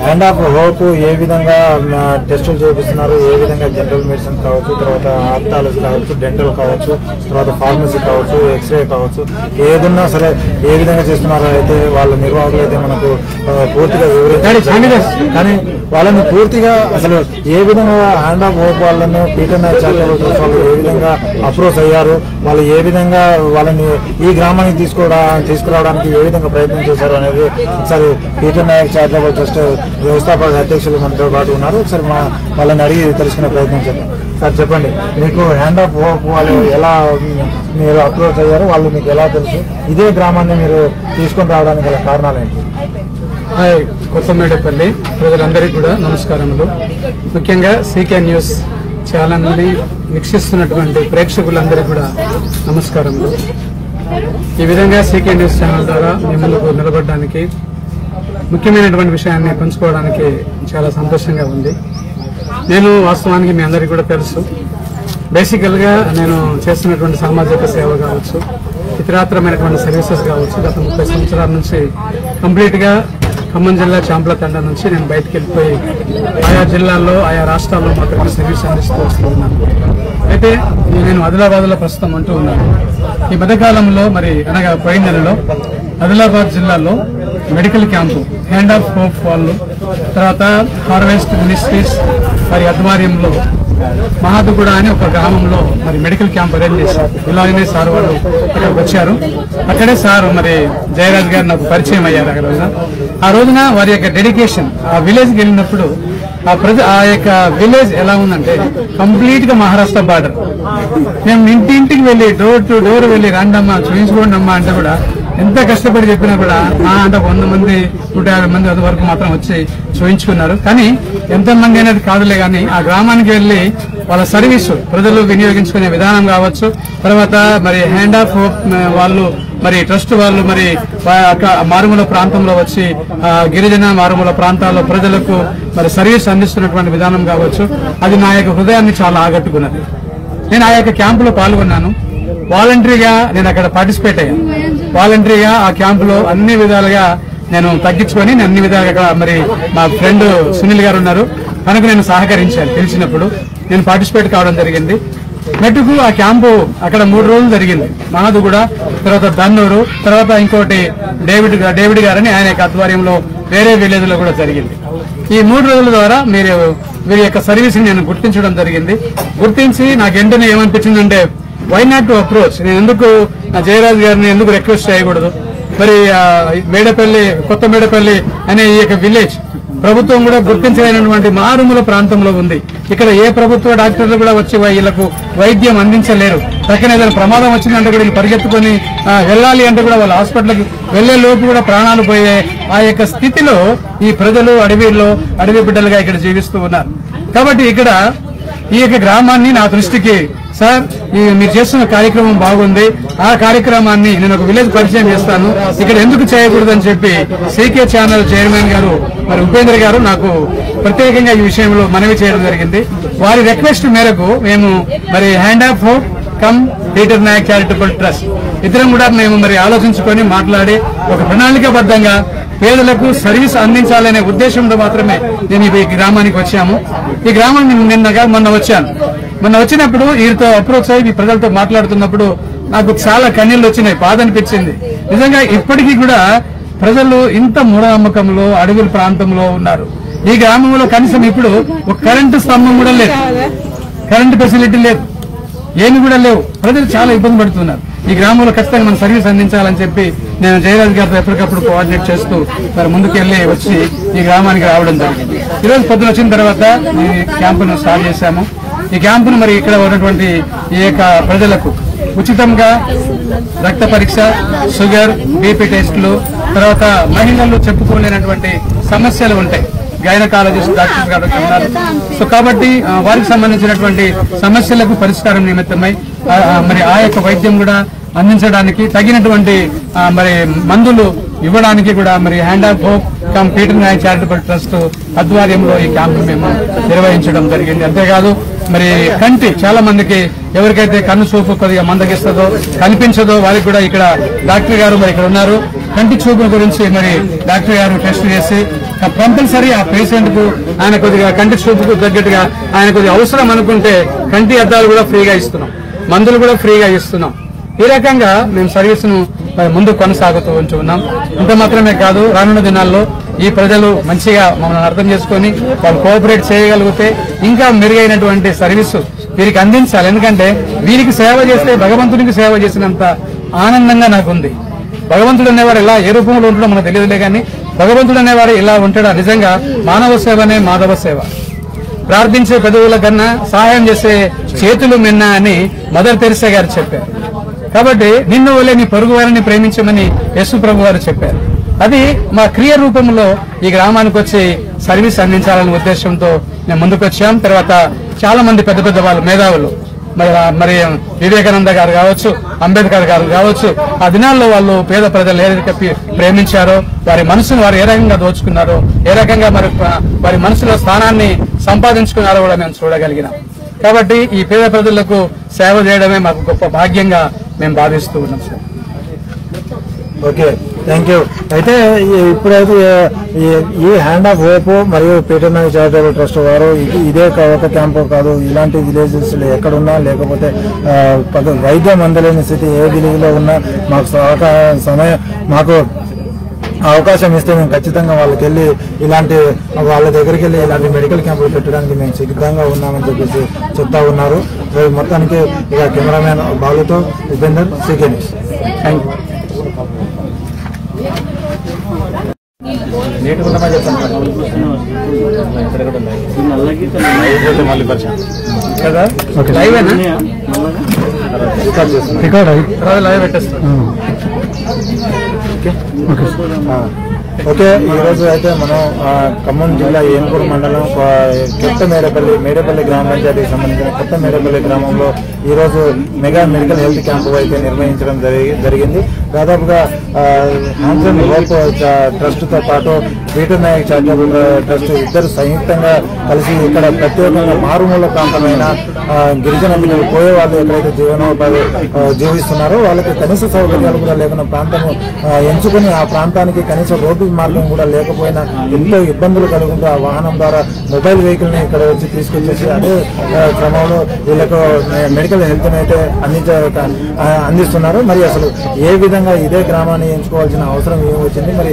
Hand of hope ఏ విధంగా టెస్టులు చేపిస్తున్నారు, ఏ విధంగా జనరల్ మెడిసిన్ కావచ్చు, తర్వాత ఆప్థాలజీ కావచ్చు, డెంటల్ కావచ్చు, తర్వాత ఫార్మసీ కావచ్చు, ఎక్స్రే కావచ్చు, ఏదన్నా సరే ఏ విధంగా చేస్తున్నారో అయితే వాళ్ళ నిర్వాహకులు అయితే మనకు పూర్తిగా వివరించారు. కానీ వాళ్ళని పూర్తిగా అసలు ఏ విధంగా హ్యాండ్ ఆఫ్ హోప్ వాళ్ళను పీటర్ నాయక్ చారిటబుల్ ట్రస్ట్ వాళ్ళు ఏ విధంగా అప్రోచ్ అయ్యారు, వాళ్ళు ఏ విధంగా వాళ్ళని ఈ గ్రామానికి తీసుకురావడానికి ఏ విధంగా ప్రయత్నం చేశారు అనేది ఒకసారి పీటర్ నాయక్ చారిటబుల్ ట్రస్ట్ వ్యవస్థాపక అధ్యక్షులు మనతో పాటు ఉన్నారు. ఒకసారి వాళ్ళని అడిగి తెలుసుకునే ప్రయత్నం చేద్దాం. సార్ చెప్పండి, మీకు హ్యాండ్ ఆఫ్ హోప్ వాళ్ళు ఎలా మీరు అప్రోచ్ అయ్యారు, వాళ్ళు మీకు ఎలా తెలుసు, ఇదే గ్రామాన్ని మీరు తీసుకొని రావడానికి గల కారణాలు ఏంటి? హాయ్, కొత్తమేడపల్లి ప్రజలందరికీ కూడా నమస్కారములు. ముఖ్యంగా సీకే న్యూస్ ఛానల్ని వీక్షిస్తున్నటువంటి ప్రేక్షకులందరికీ కూడా నమస్కారములు. ఈ విధంగా సీకే న్యూస్ ఛానల్ ద్వారా మీ ముందుకు నిలబడడానికి, ముఖ్యమైనటువంటి విషయాన్ని పంచుకోవడానికి చాలా సంతోషంగా ఉంది. నేను వాస్తవానికి మీ అందరికీ కూడా తెలుసు, బేసికల్గా నేను చేస్తున్నటువంటి సామాజిక సేవ కావచ్చు, ఇతరాత్రమైనటువంటి సర్వీసెస్ కావచ్చు, గత 30 సంవత్సరాల నుంచి కంప్లీట్గా ఖమ్మం జిల్లా చాంప్ల తండ నుంచి నేను బయటకు వెళ్ళిపోయి ఆయా జిల్లాల్లో ఆయా రాష్ట్రాల్లో మాత్రమే సర్వీస్ అందిస్తూ వస్తూ ఉన్నాను. అయితే నేను ఆదిలాబాద్లో ప్రస్తుతం అంటూ ఉన్నాను. ఈ మధ్యకాలంలో అనగా పోయిన నెలలో ఆదిలాబాద్ జిల్లాలో medical camp hand of hope వాళ్ళు, తర్వాత హార్వెస్ట్ మినిస్ట్రీస్ వారి ఆధ్వర్యంలో మహాదుగూడ అని ఒక గ్రామంలో మెడికల్ క్యాంప్ అరేంజ్ చేశారు. ఇలాగనే సార్ వాళ్ళు అక్కడికి వచ్చారు. అక్కడే సార్ జయరాజ్ గారు నాకు పరిచయం అయ్యారు. ఆ రోజున వారి యొక్క డెడికేషన్, ఆ విలేజ్కి వెళ్ళినప్పుడు ఆ యొక్క విలేజ్ ఎలా ఉందంటే కంప్లీట్ గా మహారాష్ట్ర బార్డర్. మేము ఇంటింటికి వెళ్ళి డోర్ టు డోర్ వెళ్ళి రండమ్మా చూయించుకోండి అమ్మా అంటే కూడా ఎంత కష్టపడి చెప్పినా కూడా అంటే 100 మంది 150 మంది అది వరకు మాత్రం వచ్చి చూయించుకున్నారు. కానీ ఎంతమంది అనేది కాదులే, కానీ ఆ గ్రామానికి వెళ్లి వాళ్ళ సర్వీసు ప్రజలు వినియోగించుకునే విధానం కావచ్చు, తర్వాత హ్యాండ్ ఆఫ్ హోప్ వాళ్ళు ట్రస్ట్ వాళ్ళు మారుమూల ప్రాంతంలో వచ్చి గిరిజన మారుమూల ప్రాంతాల్లో ప్రజలకు సర్వీస్ అందిస్తున్నటువంటి విధానం కావచ్చు, అది నా యొక్క హృదయాన్ని చాలా ఆకట్టుకున్నది. నేను ఆ యొక్క క్యాంపులో పాల్గొన్నాను. వాలంటరీగా నేను అక్కడ పార్టిసిపేట్ అయ్యాను. వాలంటరీగా ఆ క్యాంపులో అన్ని విధాలుగా నేను తగ్గించుకొని అన్ని విధాలుగా మా ఫ్రెండ్ సునీల్ గారు ఉన్నారు కనుక నేను సహకరించాను. తెలిసినప్పుడు నేను పార్టిసిపేట్ కావడం జరిగింది. మెట్టుకు ఆ క్యాంపు అక్కడ 3 రోజులు జరిగింది. మహాదుగూడ, తర్వాత దన్నూరు, తర్వాత ఇంకోటి డేవిడ్ గారని ఆయన యొక్క ఆధ్వర్యంలో వేరే విలేజ్ లో కూడా జరిగింది. ఈ 3 రోజుల ద్వారా వీరి యొక్క సర్వీస్ ని నేను గుర్తించడం జరిగింది. గుర్తించి నాకు వెంటనే ఏమనిపించిందంటే, వై నాట్ టు అప్రోచ్, నేను ఎందుకు జయరాజ్ గారిని ఎందుకు రిక్వెస్ట్ చేయకూడదు? కొత్త మేడపల్లి అనే ఈ యొక్క విలేజ్ ప్రభుత్వం కూడా గుర్తించలేనటువంటి మారుమూల ప్రాంతంలో ఉంది. ఇక్కడ ఏ ప్రభుత్వ డాక్టర్లు కూడా వచ్చి వీళ్లకు వైద్యం అందించలేరు. పక్కన ఏదైనా ప్రమాదం వచ్చిందంటే కూడా పరిగెత్తుకొని వెళ్ళాలి అంటే కూడా వాళ్ళ హాస్పిటల్కి వెళ్లే లోపు కూడా ప్రాణాలు పోయే ఆ యొక్క స్థితిలో ఈ ప్రజలు అడవి బిడ్డలుగా ఇక్కడ జీవిస్తూ ఉన్నారు. కాబట్టి ఇక్కడ ఈ యొక్క గ్రామాన్ని నా దృష్టికి, సార్ మీరు చేస్తున్న కార్యక్రమం బాగుంది, ఆ కార్యక్రమాన్ని నేను ఒక విలేజ్ పరిచయం చేస్తాను, ఇక్కడ ఎందుకు చేయకూడదని చెప్పి సీకే ఛానల్ చైర్మన్ గారు ఉపేంద్ర గారు నాకు ప్రత్యేకంగా ఈ విషయంలో మనవి చేయడం జరిగింది. వారి రిక్వెస్ట్ మేరకు మేము hand of hope come Peter Nayak charitable trust ఇద్దరం కూడా మేము ఆలోచించుకొని మాట్లాడి ఒక ప్రణాళికాబద్ధంగా పేదలకు సర్వీస్ అందించాలనే ఉద్దేశంతో మాత్రమే నేను ఈ గ్రామానికి వచ్చాము. ఈ గ్రామాన్ని మొన్న వచ్చినప్పుడు వీరితో అప్రోచ్ అయ్యి ప్రజలతో మాట్లాడుతున్నప్పుడు నాకు చాలా కన్నీళ్లు వచ్చినాయి, బాధ అనిపించింది. నిజంగా ఇప్పటికీ కూడా ప్రజలు ఇంత మూఢనమ్మకంలో అడవుల ప్రాంతంలో ఉన్నారు. ఈ గ్రామంలో కనీసం ఇప్పుడు ఒక కరెంటు స్తంభం కూడా లేదు, కరెంటు ఫెసిలిటీ లేదు, ఏమి కూడా లేవు. ప్రజలు చాలా ఇబ్బంది పడుతున్నారు. ఈ గ్రామంలో ఖచ్చితంగా మనం సర్వీస్ అందించాలని చెప్పి నేను జయరాజ్ గారితో ఎప్పటికప్పుడు కోఆర్డినేట్ చేస్తూ ముందుకెళ్లి వచ్చి ఈ గ్రామానికి రావడం జరిగింది. ఈరోజు పొద్దున వచ్చిన తర్వాత ఈ క్యాంపును స్టార్ట్ చేశాము. ఈ క్యాంపును ఇక్కడ ఉన్నటువంటి ఈ యొక్క ప్రజలకు ఉచితంగా రక్త పరీక్ష, షుగర్, బీపీ టెస్టులు, తర్వాత మహిళలు చెప్పుకోలేనటువంటి సమస్యలు ఉంటాయి, గైనకాలజిస్ట్ డాక్టర్స్ కాబట్టి ఉన్నారు. సో కాబట్టి వారికి సంబంధించినటువంటి సమస్యలకు పరిష్కారం నిమిత్తమై ఆ యొక్క వైద్యం కూడా అందించడానికి తగినటువంటి మందులు ఇవ్వడానికి కూడా hand of hope come Peter Nayak charitable trust ఆధ్వర్యంలో ఈ క్యాంపు మేము నిర్వహించడం జరిగింది. అంతేకాదు మరి కంటి చాలా మందికి ఎవరికైతే కన్ను చూపు కొద్దిగా మందగిస్తుందో కనిపించదో వారికి కూడా ఇక్కడ డాక్టర్ గారు మరి ఇక్కడ ఉన్నారు. కంటి చూపుల గురించి మరి డాక్టర్ గారు టెస్ట్ చేసి కంపల్సరీ ఆ పేషెంట్ కు ఆయన కొద్దిగా కంటి చూపుకు తగ్గట్టుగా ఆయన కొద్దిగా అవసరం అనుకుంటే కంటి అద్దాలు కూడా ఫ్రీగా ఇస్తున్నాం, మందులు కూడా ఫ్రీగా ఇస్తున్నాం. ఈ రకంగా మేము సర్వీస్ ను ముందు కొనసాగుతూ ఉంటున్నాం. ఇంత మాత్రమే కాదు, రానున్న దినాల్లో ఈ ప్రజలు మంచిగా మమ్మల్ని అర్థం చేసుకుని వాళ్ళు కోఆపరేట్ చేయగలిగితే ఇంకా మెరుగైనటువంటి సర్వీసు వీరికి అందించాలి. ఎందుకంటే వీరికి సేవ చేస్తే భగవంతునికి సేవ చేసినంత ఆనందంగా నాకు ఉంది. భగవంతుడు అనేవాడు ఇలా ఏ రూపంలో ఉంటాడో మనకు తెలియదులే కానీ భగవంతుడు అనేవాడు ఇలా ఉంటాడా? నిజంగా మానవ సేవనే మాధవ సేవ. ప్రార్థించే పెదవుల కన్నా సహాయం చేసే చేతులు మిన్న అని మదర్ తెరిసా గారు చెప్పారు. కాబట్టి నిన్ను వలే నీ పొరుగు వారిని ప్రేమించమని యేసు ప్రభు వారు చెప్పారు. అది మా క్రియ రూపంలో ఈ గ్రామానికి వచ్చి సర్వీస్ అందించాలనే ఉద్దేశంతో మేము ముందుకు వచ్చాం. తర్వాత చాలా మంది పెద్ద పెద్ద వాళ్ళు మేధావులు మరి వివేకానంద గారు కావచ్చు, అంబేద్కర్ గారు కావచ్చు, ఆ దినాల్లో వాళ్ళు పేద ప్రజలు ఏ రకంగా ప్రేమించారో, వారి మనసును వారు ఏ రకంగా దోచుకున్నారో, ఏ రకంగా మరి వారి మనసులో స్థానాన్ని సంపాదించుకున్నారో కూడా మేము చూడగలిగినాం. కాబట్టి ఈ పేద ప్రజలకు సేవ చేయడమే మాకు గొప్ప భాగ్యంగా మేము భావిస్తూ ఉన్నాం సార్. Okay, thank you. అయితే ఇప్పుడైతే ఈ హ్యాండ్ ఆఫ్ హోప్ మరియు పీటర్ నాయక్ చారిటబుల్ ట్రస్ట్ వారు ఇదే ఒక క్యాంపు కాదు, ఇలాంటి విలేజెస్ ఎక్కడున్నా లేకపోతే వైద్యం అందలేని స్థితి ఏ విలేజ్ లో ఉన్నా మాకు అవకాశం ఇస్తే మేము ఖచ్చితంగా వాళ్ళకి వెళ్ళి వాళ్ళ దగ్గరికి వెళ్ళి ఇలాంటి మెడికల్ క్యాంపులు పెట్టడానికి మేము సిద్ధంగా ఉన్నామని చెప్పేసి చెప్తా ఉన్నారు. మొత్తానికి ఇక కెమెరామ్యాన్ బాలుతో Upender, CK news. Thank you. Okay, ఈరోజు అయితే మనం ఖమ్మం జిల్లా ఏనుగురు మండలం కొత్త మేడపల్లి గ్రామ పంచాయతీకి సంబంధించిన కొత్త మేడపల్లి గ్రామంలో ఈరోజు మెగా మెడికల్ హెల్త్ క్యాంపు అయితే నిర్వహించడం జరిగింది. దాదాపుగా హ్యాండ్స్ అండ్ హోప్ ట్రస్ట్ తో పాటు పీటర్ నాయక్ చారిటబుల్ ట్రస్ట్ ఇద్దరు సంయుక్తంగా కలిసి ఇక్కడ ప్రత్యేకంగా మారుమూల ప్రాంతమైన గిరిజన పిల్లలు పోయే వాళ్ళు ఎక్కడైతే జీవనోపాధి జీవిస్తున్నారో వాళ్ళకి కనీస సౌకర్యాలు కూడా లేకున్న ప్రాంతము ఎంచుకుని ఆ ప్రాంతానికి కనీస రోడ్డు మార్గం కూడా లేకపోయినా ఎంతో ఇబ్బందులు కలుగుతూ ఆ వాహనం ద్వారా మొబైల్ వెహికల్ ని ఇక్కడ వచ్చి తీసుకొచ్చేసి అదే క్రమంలో వీళ్ళకు మెడికల్ హెల్త్ ని అయితే అందిస్తున్నారు. మరి అసలు ఏ విధంగా ఇదే గ్రామాన్ని ఎంచుకోవాల్సిన అవసరం ఏమొచ్చింది, మరి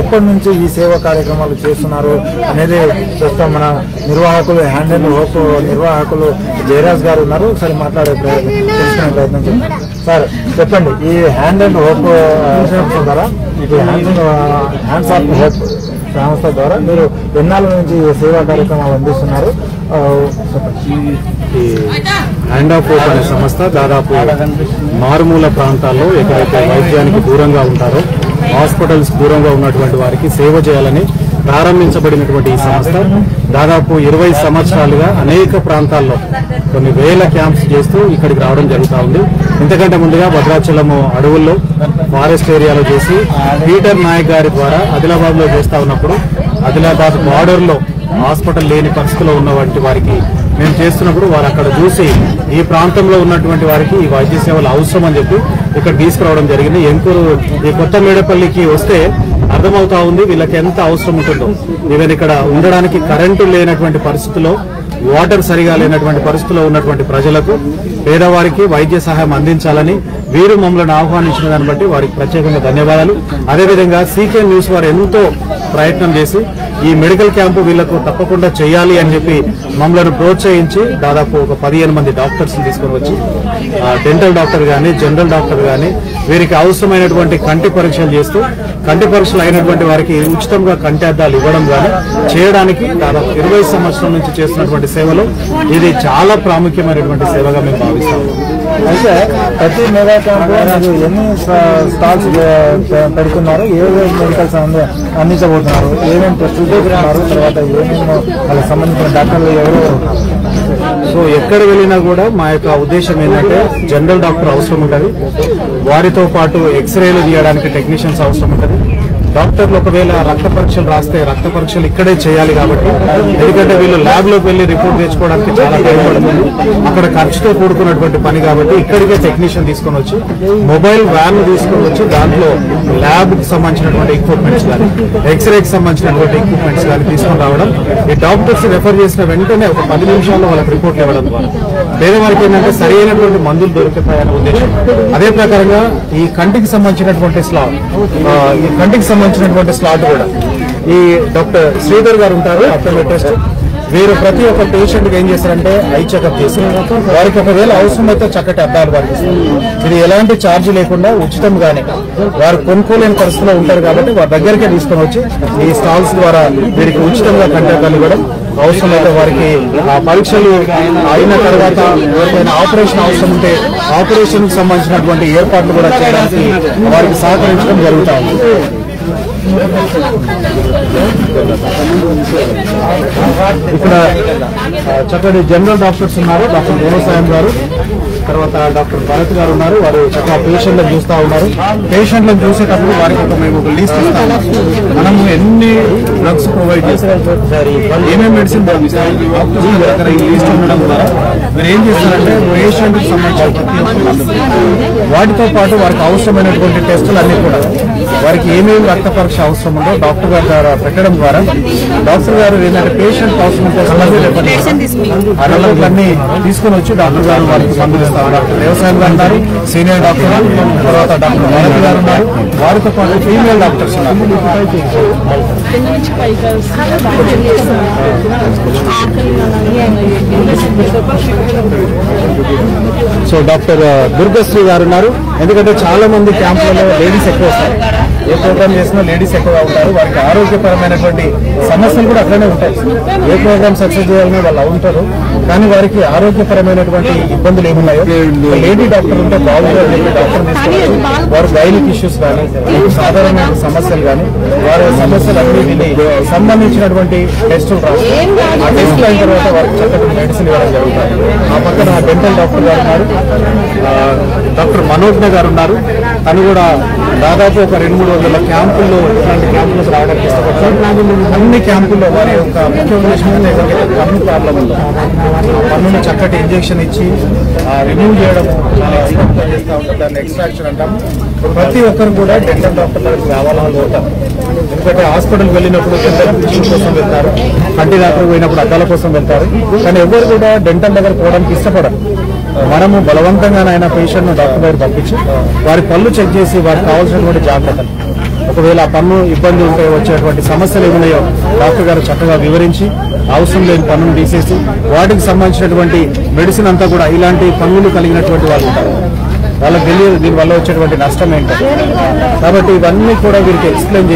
ఎప్పటి నుంచి ఈ సేవా కార్యక్రమాలు చేస్తున్నారు అనేది ప్రస్తుతం మన నిర్వాహకులు హ్యాండ్ అండ్ హోప్ నిర్వాహకులు జయరాజ్ గారు ఉన్నారు. ఒకసారి మాట్లాడే తెలుసుకునే ప్రయత్నం చేయండి. సార్ చెప్పండి, ఈ హ్యాండ్ అండ్ హోప్ ద్వారా హ్యాండ్స్ ఆఫ్ హోప్ సంస్థ ద్వారా మీరు ఎన్నాళ్ళ నుంచి సేవా కార్యక్రమాలు అందిస్తున్నారు? ఈ హ్యాండ్ ఆఫ్ హోప్ అనే సంస్థ దాదాపు మారుమూల ప్రాంతాల్లో ఎక్కడైతే వైద్యానికి దూరంగా ఉంటారో, హాస్పిటల్స్ దూరంగా ఉన్నటువంటి వారికి సేవ చేయాలని ప్రారంభించబడినటువంటి ఈ సంస్థ దాదాపు 20 సంవత్సరాలుగా అనేక ప్రాంతాల్లో కొన్ని వేల క్యాంప్స్ చేస్తూ ఇక్కడికి రావడం జరుగుతూ ఉంది. ఇంతకంటే ముందుగా భద్రాచలము అడవుల్లో ఫారెస్ట్ ఏరియాలో చేసి పీటర్ నాయక్ గారి ద్వారా ఆదిలాబాద్ లో చేస్తా ఉన్నప్పుడు ఆదిలాబాద్ బార్డర్ లో హాస్పిటల్ లేని పరిస్థితిలో ఉన్నటువంటి వారికి మేము చేస్తున్నప్పుడు వారు అక్కడ చూసి ఈ ప్రాంతంలో ఉన్నటువంటి వారికి ఈ వైద్య సేవలు అవసరం అని చెప్పి ఇక్కడ తీసుకురావడం జరిగింది. ఈ కొత్త మేడపల్లికి వస్తే అర్థమవుతా ఉంది వీళ్ళకి ఎంత అవసరం ఉంటుందో. ఈవెన్ ఇక్కడ ఉండడానికి కరెంటు లేనటువంటి పరిస్థితుల్లో, వాటర్ సరిగా లేనటువంటి పరిస్థితుల్లో ఉన్నటువంటి ప్రజలకు, పేదవారికి వైద్య సహాయం అందించాలని వీరు మమ్మల్ని ఆహ్వానించిన దాన్ని బట్టి వారికి ప్రత్యేకంగా ధన్యవాదాలు. అదేవిధంగా సీకే న్యూస్ వారు ఎంతో ప్రయత్నం చేసి ఈ మెడికల్ క్యాంపు వీళ్లకు తప్పకుండా చేయాలి అని చెప్పి మమ్మల్ని ప్రోత్సహించి దాదాపు ఒక 15 మంది డాక్టర్స్ తీసుకుని వచ్చి డెంటల్ డాక్టర్ గానీ, జనరల్ డాక్టర్ గానీ వీరికి అవసరమైనటువంటి కంటి పరీక్షలు చేస్తూ కంటి పరీక్షలు అయినటువంటి వారికి ఉచితంగా కంటి అద్దాలు ఇవ్వడం గానీ చేయడానికి దాదాపు 20 సంవత్సరాల నుంచి చేస్తున్నటువంటి సేవలో ఇది చాలా ప్రాముఖ్యమైనటువంటి సేవగా మేము భావిస్తాము. అయితే ప్రతి మెగా క్యాంపు ఎన్ని స్టాల్స్ పెడుతున్నారు, ఏమేమి మెడికల్స్ అందించబోతున్నారు, ఏమేమి టెస్టులు చేస్తున్నారు, తర్వాత ఏమేమి వాళ్ళకి సంబంధించిన డాక్టర్లు ఎవరు? సో ఎక్కడ వెళ్ళినా కూడా మా యొక్క ఉద్దేశం ఏంటంటే జనరల్ డాక్టర్ అవసరం ఉంటుంది, వారితో పాటు ఎక్స్రేలు తీయడానికి టెక్నీషియన్స్ అవసరం ఉంటుంది, డాక్టర్లు ఒకవేళ రక్త పరీక్షలు రాస్తే రక్త పరీక్షలు ఇక్కడే చేయాలి కాబట్టి, ఎందుకంటే వీళ్ళు ల్యాబ్ లోకి వెళ్లి రిపోర్ట్ తెచ్చుకోవడానికి చాలా భయపడుతుంది. అక్కడ ఖర్చుతో కూడుకున్నటువంటి పని కాబట్టి ఇక్కడికే టెక్నీషియన్ తీసుకొని వచ్చి మొబైల్ వ్యాన్ తీసుకొని వచ్చి దాంట్లో ల్యాబ్ కి సంబంధించినటువంటి ఎక్విప్మెంట్స్ కానీ ఎక్స్రేకి సంబంధించినటువంటి ఎక్విప్మెంట్స్ కానీ తీసుకొని రావడం, ఈ డాక్టర్స్ రెఫర్ చేసిన వెంటనే ఒక 10 నిమిషాల్లో వాళ్ళకి రిపోర్ట్ ఇవ్వడం ద్వారా పేదవారికి ఏంటంటే సరైనటువంటి మందులు దొరుకుతాయనే ఉద్దేశం. అదే ప్రకారంగా ఈ కంటికి సంబంధించినటువంటి స్లాట్ కూడా ఈ డాక్టర్ శ్రీధర్ గారు ఉంటారు, ఆప్టోమెట్రిస్ట్. వీరు ప్రతి ఒక్క పేషెంట్ కి ఏం చేస్తారంటే ఐ చెకప్ చేసి వారికి ఒకవేళ అవసరమైతే చక్కటి అద్దాలు వారికి ఇది ఎలాంటి ఛార్జ్ లేకుండా ఉచితంగానే వారు కొనుక్కోలేని పరిస్థితిలో ఉంటారు కాబట్టి వారి దగ్గరికే తీసుకొని వచ్చి ఈ స్టాల్స్ ద్వారా వీరికి ఉచితంగా కంటకాలు ఇవ్వడం, అవసరమైతే వారికి ఆ పరీక్షలు అయిన తర్వాత ఎవరికైనా ఆపరేషన్ అవసరం ఉంటే ఆపరేషన్ కి సంబంధించినటువంటి ఏర్పాట్లు కూడా చేయడానికి వారికి సహకరించడం జరుగుతా ఉంది. ఇక్కడ చక్కటి జనరల్ డాక్టర్స్ ఉన్నారు, డాక్టర్ దేవసాయం గారు, తర్వాత డాక్టర్ భరత్ గారు ఉన్నారు. వారు చక్కగా పేషెంట్లను చూస్తూ ఉన్నారు. పేషెంట్లను చూసేటప్పుడు వారికి మేము ఒక లిస్ట్ ఇస్తాము. మనము ఎన్ని డ్రగ్స్ ప్రొవైడ్ చేస్తాం, ఏమేమి మెడిసిన్ దగ్గర ఈ లిస్ట్ ఉండడం ద్వారా మీరు ఏం చేస్తారంటే పేషెంట్ కి సంబంధించిన వాటితో పాటు వారికి అవసరమైనటువంటి టెస్టులు అన్ని కూడా వారికి ఏమేమి రక్త పరీక్ష అవసరం ఉందో డాక్టర్ గారి ద్వారా పెట్టడం ద్వారా డాక్టర్ గారు ఏంటంటే పేషెంట్ అవసరం అన్నీ తీసుకుని వచ్చి డాక్టర్ గారు వారికి మందులు ఇస్తారు. డాక్టర్ వ్యవసాయం గారు ఉన్నారు, సీనియర్ డాక్టర్, తర్వాత డాక్టర్ భరత్ గారు ఉన్నారు, వారితో పాటు ఫీమేల్ డాక్టర్స్ ఉన్నారు. సో డాక్టర్ దుర్గశ్రీ గారు ఉన్నారు. ఎందుకంటే చాలా మంది క్యాంపులలో లేడీస్ ఎక్కువ వస్తారు, ఏ ప్రోగ్రామ్ చేసినా లేడీస్ ఎక్కువగా ఉంటారు. వారికి ఆరోగ్యపరమైనటువంటి సమస్యలు కూడా అట్లనే ఉంటాయి. ఏ ప్రోగ్రామ్ సక్సెస్ చేయాలని వాళ్ళు ఉంటారు, కానీ వారికి ఆరోగ్యపరమైనటువంటి ఇబ్బందులు ఏమున్నాయో లేడీ డాక్టర్ ఉంటే బాగుంటుంది. డాక్టర్ తీసుకోవచ్చు. వారు గైనిక్ ఇష్యూస్ కానీ సాధారణమైన సమస్యలు కానీ వారి సమస్యలు అన్నిటిని సంబంధించినటువంటి టెస్టులు రాస్తారు. ఆ టెస్టులు అయిన తర్వాత వారికి చక్కటి మెడిసిన్ ఇవ్వడం జరుగుతుంది. ఆ పక్కన డెంటల్ డాక్టర్ గారు ఉన్నారు, డాక్టర్ మనోజ్ఞ గారు ఉన్నారు. తను కూడా దాదాపు ఒక 200-300 క్యాంపుల్లో ఇలాంటి క్యాంపులకు రావడానికి ఇష్టపడతారు. అన్ని క్యాంపుల్లో వారి యొక్క ముఖ్య ఉద్దేశం ఎవరికైతే పన్ను ప్రాబ్లం ఉందో ఆ పన్నును చక్కటి ఇంజెక్షన్ ఇచ్చి రిమూవ్ చేయడం చాలా ఎక్స్పెక్ట్ చేస్తూ ఉంటారు. దాన్ని ఎక్స్ట్రాక్షన్ అంటాం. ప్రతి ఒక్కరు కూడా డెంటల్ డాక్టర్ దగ్గరికి రావాలని కోరుతారు. ఎందుకంటే హాస్పిటల్కి వెళ్ళినప్పుడు డెంటల్ ట్రీట్మెంట్ కోసం వెళ్తారు, కంటి డాక్టర్ పోయినప్పుడు అద్దాల కోసం వెళ్తారు. కానీ ఎవరు కూడా డెంటల్ దగ్గర పోవడానికి ఇష్టపడరు. మనము బలవంతంగానైనా పేషెంట్ ను డాక్టర్ దగ్గర పంపించి వారి పళ్ళు చెక్ చేసి వారికి కావాల్సినటువంటి జాగ్రత్తలు, ఒకవేళ ఆ పన్ను ఇబ్బంది ఉంటే వచ్చేటువంటి సమస్యలు ఏమున్నాయో డాక్టర్ గారు చక్కగా వివరించి అవసరం లేని పన్నును తీసేసి వాటికి సంబంధించినటువంటి మెడిసిన్ అంతా కూడా ఇలాంటి పన్నులు కలిగినటువంటి వాళ్ళు ఉంటారు, వాళ్ళకి తెలియదు దీనివల్ల వచ్చేటువంటి నష్టం ఏంటో. కాబట్టి ఇవన్నీ కూడా వీరికి ఎక్స్ప్లెయిన్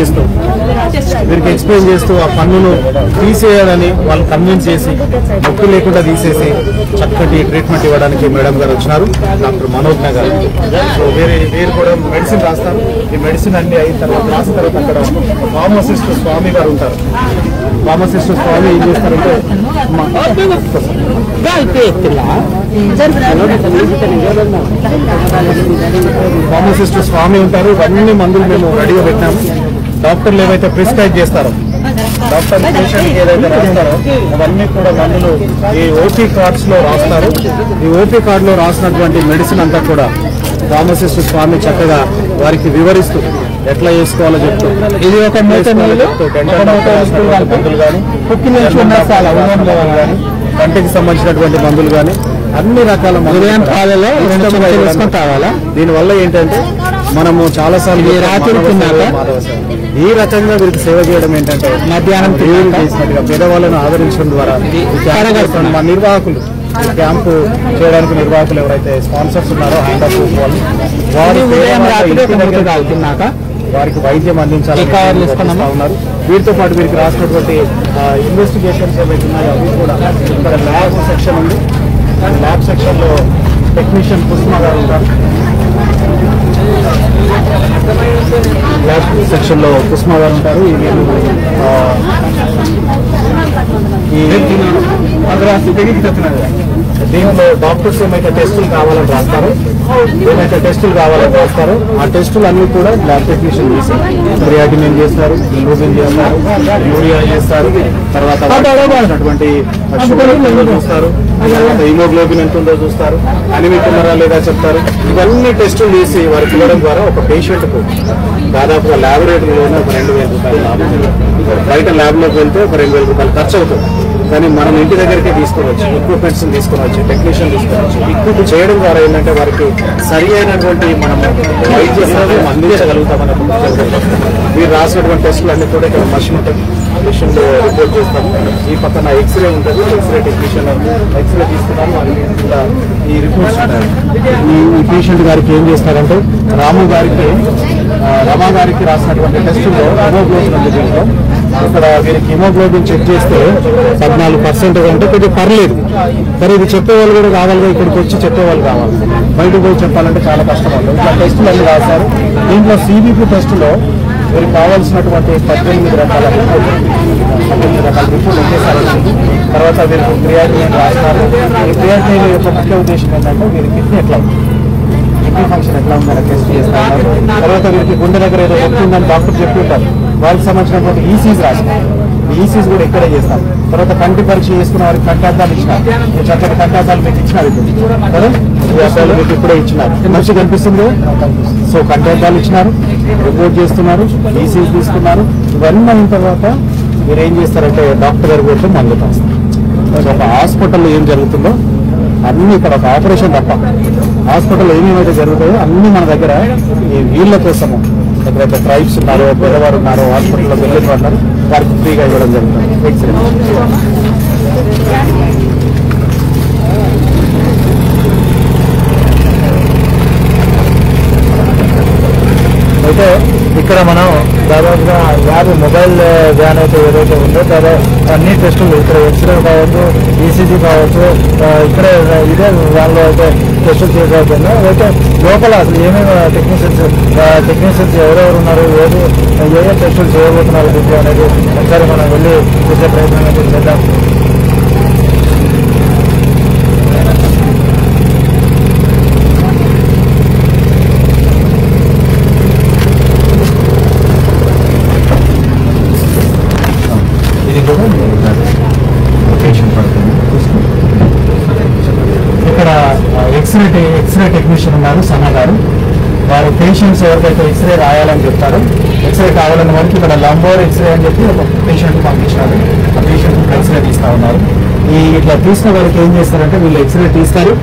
చేస్తూ ఆ పన్నును తీసేయాలని వాళ్ళు కన్విన్స్ చేసి నొప్పి లేకుండా తీసేసి చక్కటి ట్రీట్మెంట్ ఇవ్వడానికి మేడం గారు వచ్చినారు, డాక్టర్ మనోజ్ఞ గారు. సో వీరు కూడా మెడిసిన్ రాస్తారు. ఈ మెడిసిన్ అన్ని అయిన తర్వాత రాసిన తర్వాత అక్కడ ఫార్మసిస్ట్ స్వామి గారు ఉంటారు. ఫార్మసిస్ట్ స్వామి ఏం చేస్తారంటే ఫార్మసిస్ట్ స్వామి ఉంటారు. ఇవన్నీ మందులు మేము రెడీగా పెట్టాము. డాక్టర్లు ఏవైతే ప్రిస్క్రైబ్ చేస్తారో, డాక్టర్ పేషెంట్ ఏదైతే రాస్తారో అవన్నీ కూడా మందులు ఈ ఓపీ కార్డ్స్ లో రాస్తారు. ఈ ఓపీ కార్డు లో రాసినటువంటి మెడిసిన్ అంతా కూడా ఫార్మసిస్ట్ స్వామి చక్కగా వారికి వివరిస్తూ ఎట్లా చేసుకోవాలో చెప్తూ ఇది ఒక మందులు కానీ కంటికి సంబంధించినటువంటి మందులు కానీ అన్ని రకాల ఉదయం పాలలో తాగాలా. దీనివల్ల ఏంటంటే మనము చాలా సార్లు ఈ రకంగా వీరికి సేవ చేయడం ఏంటంటే మధ్యాహ్నం చేసినట్టుగా పేదవాళ్ళను ఆదరించడం ద్వారా మా నిర్వాహకులు క్యాంపు చేయడానికి నిర్వాహకులు ఎవరైతే స్పాన్సర్స్ ఉన్నారో హ్యాండ్ ఆఫ్ వాళ్ళు వారికి వైద్యం అందించాలని ఉన్నారు. వీటితో పాటు వీరికి రాసినటువంటి ఇన్వెస్టిగేషన్స్ ఏవైతే ఉన్నాయో అవి కూడా ఇక్కడ ల్యాబ్ సెక్షన్ ఉంది. ల్యాబ్ సెక్షన్ లో టెక్నీషియన్ కుసుమ గారు ఉంటారు. ల్యాబ్ సెక్షన్ లో కుసుమ గారు ఉంటారు. దీంట్లో డాక్టర్స్ ఏమైతే టెస్టులు కావాలని రాస్తారో ఆ టెస్టులు అన్ని కూడా ల్యాబ్ టెక్నీషియన్ చేసి క్రియాటినిన్ చేస్తారు, గ్లూకోజ్ చేస్తారు, యూరియా చేస్తారు, తర్వాత షుగర్ ఎంతో చూస్తారు, హిమోగ్లోబిన్ ఎంత ఉందో చూస్తారు, అనిమిక్ ఉన్నారా లేదా చెప్తారు. ఇవన్నీ టెస్టులు చేసి వారికి ఇవ్వడం ద్వారా ఒక పేషెంట్ కు దాదాపుగా ల్యాబొరేటరీలోనే ఒక 2,000 రూపాయలు లాభం. బయట ల్యాబ్ లోకి వెళ్తే ఒక 2,000 రూపాయలు ఖర్చు అవుతుంది. కానీ మనం ఇంటి దగ్గరికే తీసుకోవచ్చు, ఎక్విప్మెంట్స్ తీసుకోవచ్చు, టెక్నీషియన్ తీసుకోవచ్చు. ఎక్కువ చేయడం ద్వారా ఏంటంటే వారికి సరి అయినటువంటి మనం వైద్య సేవలు అందించగలుగుతామని మీరు రాసినటువంటి టెస్టులు అన్ని కూడా ఇక్కడ మషిన్ ఉంటుంది, మిషన్ రిపోర్ట్ చేస్తాము. ఈ పక్కన ఎక్స్రే ఉంటుంది, ఎక్స్రే టెక్నీషియన్ ఎక్స్రే తీసుకున్నాము, అన్ని కూడా ఈ రిపోర్ట్స్ ఉంటాయి. ఈ పేషెంట్ గారికి ఏం చేస్తారంటే రమా గారికి రాసినటువంటి టెస్టుల్లో హిమోగ్లోబిన్ ఉంది. దీంట్లో ఇక్కడ వీరికి హిమోగ్లోబిన్ చెక్ చేస్తే 14% అంటే కొద్దిగా పర్లేదు. మరి ఇది చెప్పేవాళ్ళు కూడా కావాలిగా, ఇక్కడికి వచ్చి చెప్పేవాళ్ళు కావాలి. బయటకు పోయి చెప్పాలంటే చాలా కష్టం అవుతుంది. ఇట్లా టెస్టులు అన్ని రాశారు. దీంట్లో సిబిపి టెస్టులో వీరికి కావాల్సినటువంటి 18 రకాల రిపోర్ట్ ఒకేసారి వచ్చింది. తర్వాత వీరికి క్రియాటినిన్ రాస్తారు. ఈ క్రియాటినిన్ యొక్క ముఖ్య ఉద్దేశం ఏంటంటే వీరి కిడ్నీ ఎట్లా ఉంది, కిడ్నీ ఫంక్షన్ ఎట్లా ఉందని టెస్ట్ చేస్తారు. తర్వాత వీరికి గుండె దగ్గర ఏదో వస్తుందని డాక్టర్ చెప్పి ఉంటారు. వారికి సంబంధించినటువంటి ఈసీస్ రాస్తారు. ఈసీస్ కూడా ఇక్కడే చేస్తాం. తర్వాత కంటి పరీక్ష చేసుకున్న వారికి కంటార్థాలు ఇచ్చినారు. చక్కటి కంటార్థాలు మీకు ఇచ్చినారు కదా, ఈ అబ్బాయిలు మీకు ఇప్పుడే ఇచ్చినారు. మంచిగా కనిపిస్తుంది. సో కంటార్థాలు ఇచ్చినారు, రిపోర్ట్ చేస్తున్నారు, ఈసీస్ తీసుకున్నారు. ఇవన్నీ అయిన తర్వాత మీరు ఏం చేస్తారంటే డాక్టర్ గారు కూడా మందు రాస్తారు. సో ఒక హాస్పిటల్లో ఏం జరుగుతుందో అన్ని ఇక్కడ ఒక ఆపరేషన్ తప్ప హాస్పిటల్లో ఏమేమైతే జరుగుతాయో అన్ని మన దగ్గర ఈ వీళ్ళ కోసము ఎక్కడైతే ట్రైబ్స్ ఉన్నారో, పేదవారు ఉన్నారో, హాస్పిటల్లో వెళ్ళిన వాళ్ళు వారికి ఫ్రీగా ఇవ్వడం జరుగుతుంది. ఎక్స్రే అయితే ఇక్కడ మనం దాదాపుగా 50 మొబైల్ వ్యాన్ అయితే ఏదైతే ఉందో అన్ని టెస్టులు ఇక్కడ ఎక్స్రే కావచ్చు, ఈసీజీ కావచ్చు, ఇక్కడే ఇదే వ్యాన్లో అయితే టెస్టులు చేయబోతుంది. అయితే లోపల అసలు ఏమేమి టెక్నీషియన్స్ ఎవరెవరు ఉన్నారు, ఏ టెస్టులు చేయబోతున్నారు దీంట్లో అనేది ఒకసారి మనం వెళ్ళి చూసే ప్రయత్నం అయితే చేద్దాం. ఇక్కడ ఎక్స్రే టెక్నీషియన్ ఉన్నారు సన్నా గారు. వారు పేషెంట్స్ ఎవరికైతే ఎక్స్రే రాయాలని చెప్తారు, ఎక్స్రే కావాలని వారికి ఇక్కడ లంబోర్ ఎక్స్రే అని చెప్పి ఒక పేషెంట్ పంపించినారు. ఆ పేషెంట్ ఎక్స్రే తీస్తా ఉన్నారు. ఇట్లా తీసిన వారికి ఏం చేస్తారంటే వీళ్ళు ఎక్స్రే తీస్తారు,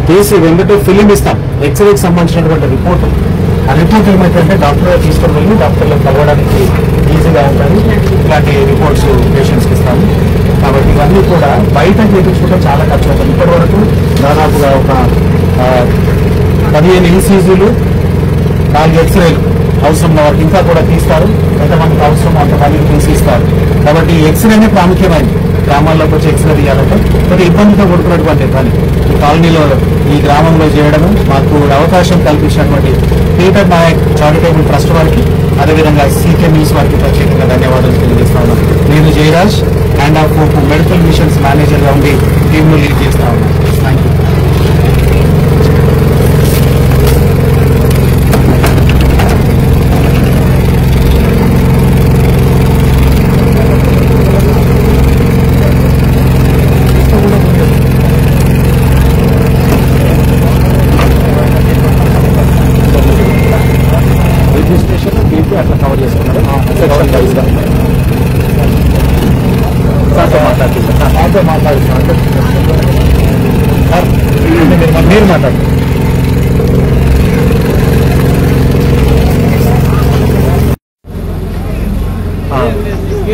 తీసి వెంటనే ఫిలిం ఇస్తాం ఎక్స్రేకి సంబంధించినటువంటి రిపోర్ట్. ఆ రిపోర్ట్ ఏమైతే డాక్టర్ తీసుకొని వెళ్ళి డాక్టర్లో కలవడానికి ఈజీగా ఉంటుంది. ఇలాంటి రిపోర్ట్స్ పేషెంట్స్కి ఇస్తాము. కాబట్టి ఇవన్నీ కూడా బయట చేయించుకుంటే చాలా ఖర్చు అవుతుంది. ఇప్పటి వరకు దాదాపుగా ఒక 15 ఈసీజీలు, 4 ఎక్స్రేలు అవసరం ఉన్న వారికి ఇంకా కూడా తీస్తారు. ఎంతమందికి అవసరం అంతమందికి తీసిస్తారు. కాబట్టి ఈ ఎక్స్రేనే ప్రాముఖ్యమైనది. గ్రామాల్లోకి వచ్చి ఎక్స్రే తీయాలంటే కొద్దిగా ఇబ్బందితో కూడుకున్నటువంటి పని ఈ కాలనీలో ఈ గ్రామంలో చేయడము మాకు అవకాశం కల్పించినటువంటి పీటర్ నాయక్ చారిటబుల్ ట్రస్ట్ వారికి, అదేవిధంగా సీకే న్యూస్ వారికి ప్రత్యేకంగా ధన్యవాదాలు తెలియజేస్తా ఉన్నాను. నేను Jayaraj hand of hope medical machines మేనేజర్గా ఉండి టీంను లీడ్ చేస్తా ఉన్నాను. Thank you. అట్లా కవర్ చేసుకున్నారు. మాట్లాడుతున్నారు మీరు మాట్లాడుతున్నారు.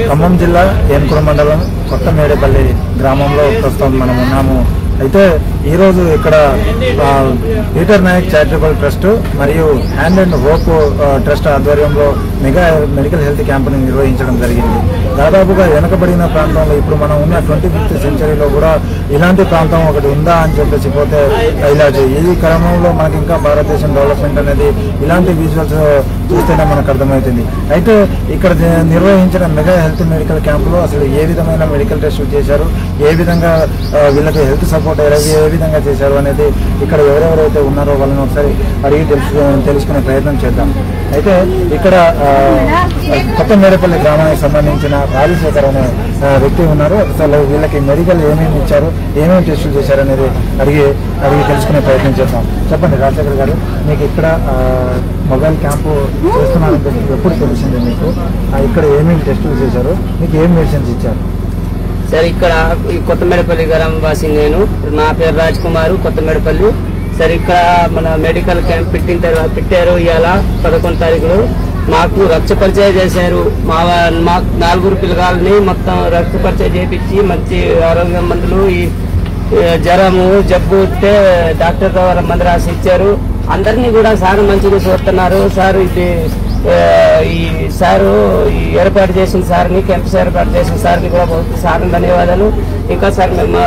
ఖమ్మం జిల్లా ఏన్కుడ మండలం కొత్త మేడపల్లి గ్రామంలో ప్రస్తుతం మనం ఉన్నాము. అయితే ఈరోజు ఇక్కడ పీటర్ నాయక్ చారిటబుల్ ట్రస్ట్ మరియు హ్యాండ్ అండ్ హోప్ ట్రస్ట్ ఆధ్వర్యంలో మెడికల్ హెల్త్ క్యాంపును నిర్వహించడం జరిగింది. దాదాపుగా వెనకబడిన ప్రాంతంలో ఇప్పుడు మనం ఉన్న 25th సెంచరీలో కూడా ఇలాంటి ప్రాంతం ఒకటి ఉందా అని చెప్పేసి పోతే ఇలాంటి ఈ క్రమంలో మనకి ఇంకా భారతదేశం డెవలప్మెంట్ అనేది ఇలాంటి విజువల్స్ చూస్తేనే మనకు అర్థమవుతుంది. అయితే ఇక్కడ నిర్వహించిన మెగా హెల్త్ మెడికల్ క్యాంపులో అసలు ఏ విధమైన మెడికల్ టెస్టులు చేశారు, ఏ విధంగా వీళ్ళకి హెల్త్ సపోర్ట్ ఏ విధంగా చేశారు అనేది ఇక్కడ ఎవరెవరైతే ఉన్నారో వాళ్ళని ఒకసారి అడిగి తెలుసుకునే ప్రయత్నం చేద్దాం. అయితే ఇక్కడ కొత్త మేడపల్లి గ్రామానికి సంబంధించిన రాజశేఖర్ అనే వ్యక్తి ఉన్నారు. అసలు వీళ్ళకి మెడికల్ ఏమేమి ఇచ్చారు, ఏమేమి టెస్టులు చేశారు అనేది అడిగి తెలుసుకునే ప్రయత్నం చేద్దాం. చెప్పండి రాజశేఖర్ గారు, మీకు ఇక్కడ మొబైల్ క్యాంపు చేస్తున్నారంటే ఎప్పుడు తెలిసింది మీకు? ఇక్కడ ఏమేమి టెస్టులు చేశారు, మీకు ఏం మెడిసిన్స్ ఇచ్చారు? సార్ ఇక్కడ కొత్త మేడపల్లి గ్రామ వాసి నేను, నా పేరు రాజ్ కుమార్, కొత్త మేడపల్లి. సార్ ఇక్కడ మన మెడికల్ క్యాంప్ పెట్టారు ఇవాళ 11 తారీఖులో. మాకు రక్త పరిచయం చేశారు. మాకు 4 పిల్లగాలని మొత్తం రక్త పరిచయం చేయించి మంచి ఆరోగ్య మందులు, ఈ జ్వరము జబ్బు వస్తే డాక్టర్ ద్వారా మందు రాసి ఇచ్చారు. అందరినీ కూడా సార్ మంచిగా చూస్తున్నారు. సార్ ఇది ఈ సారు ఈ ఏర్పాటు చేసిన సార్ని, క్యాంప్స్ ఏర్పాటు చేసిన సార్ని కూడా సార్ ధన్యవాదాలు. ఇంకా సార్ మేము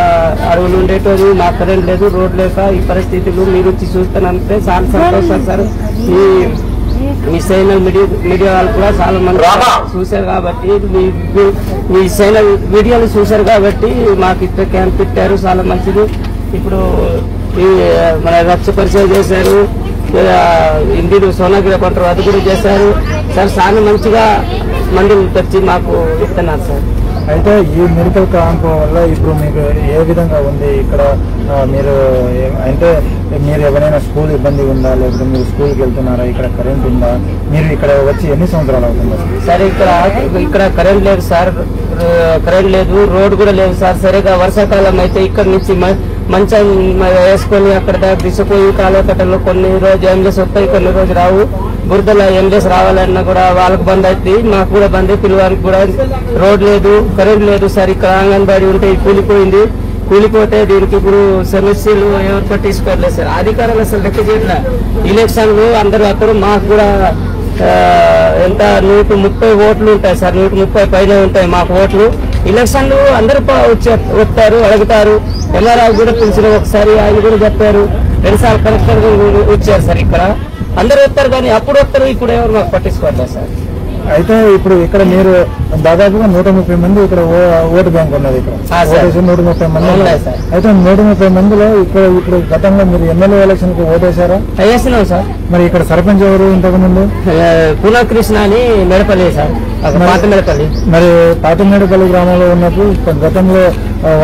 అడవులు ఉండేటోది, మాకు కరెంట్ లేదు, రోడ్ లేక ఈ పరిస్థితులు మీరు వచ్చి చూస్తానంటే చాలా సంతోషం సార్. మీ ఛానల్ మీడియా వాళ్ళు కూడా చాలా మంది చూశారు కాబట్టి, మీ ఛానల్ వీడియోలు చూశారు కాబట్టి మాకు ఇక్కడ క్యాంప్ పెట్టారు, చాలా మంచిది. ఇప్పుడు మన రక్త పరిచయం చేశారు, ఇంటిని సోనాగిరి పంటరు అది కూడా చేశారు సార్. చాలా మంచిగా మందులు తెచ్చి మాకు ఇస్తున్నారు సార్. అయితే ఈ మెడికల్ క్యాంప్ వల్ల ఇప్పుడు మీకు ఏ విధంగా ఉంది? ఇక్కడ మీరు అంటే మీరు ఎవరైనా స్కూల్ ఇబ్బంది ఉందా, లేకపోతే మీరు స్కూల్కి వెళ్తున్నారా? ఇక్కడ కరెంట్ ఉందా? మీరు ఇక్కడ వచ్చి ఎన్ని సంవత్సరాలు అవుతుంది సార్? ఇక్కడ కరెంట్ లేదు సార్, కరెంట్ లేదు, రోడ్ కూడా లేదు సార్. సరిగా వర్షాకాలం అయితే ఇక్కడ నుంచి మంచం వేసుకొని అక్కడ తీసుకుపోయి కాలువకట్టలో కొన్ని రోజు ఎంఎస్ వస్తాయి, కొన్ని రోజు రావు. బురదలో ఎంఎస్ రావాలన్నా కూడా వాళ్ళకు బంద్ అవుతుంది, మాకు కూడా బంద్. పిల్లవారికి కూడా రోడ్ లేదు, కరెంట్ లేదు సార్. ఇక్కడ అంగన్వాడీ ఉంటే కూలిపోయింది, కూలిపోతే దీనికి ఇప్పుడు సమస్యలు ఎవరు పట్టించుకోవట్లేదు సార్. అధికారులు అసలు లెక్క చేయట్లే. ఎలక్షన్లు అందరూ అక్కడ మాకు కూడా ఎంత 130 ఓట్లు ఉంటాయి సార్, 130 పైన ఉంటాయి మాకు ఓట్లు. ఎలక్షన్లు అందరూ వస్తారు, అడుగుతారు. ఎల్ఆర్ఆర్ కూడా పిలిచిన ఒకసారి, ఆయన కూడా చెప్పారు. 2 సార్లు కలెక్టర్ వచ్చారు సార్. ఇక్కడ అందరూ వస్తారు కానీ అప్పుడు వస్తారు, ఇప్పుడు ఎవరు మాకు పట్టించుకోవట్లేదు సార్. అయితే ఇప్పుడు ఇక్కడ మీరు దాదాపుగా 130 మంది ఇక్కడ ఓటు బ్యాంక్ ఉన్నది. ఇక్కడ 130 మంది ఉన్నాయి సార్. అయితే 130 మందిలో ఇప్పుడు గతంలో మీరు ఎమ్మెల్యే ఎలక్షన్ కి ఓటేశారా? వేసినాం సార్. మరి ఇక్కడ సర్పంచ్ ఎవరు ఇంతకు ముందు? పునఃకృష్ణ అని మేడపల్లి సార్, పాత మేడపల్లి. మరి పాత మేడపల్లి గ్రామంలో ఉన్నప్పుడు గతంలో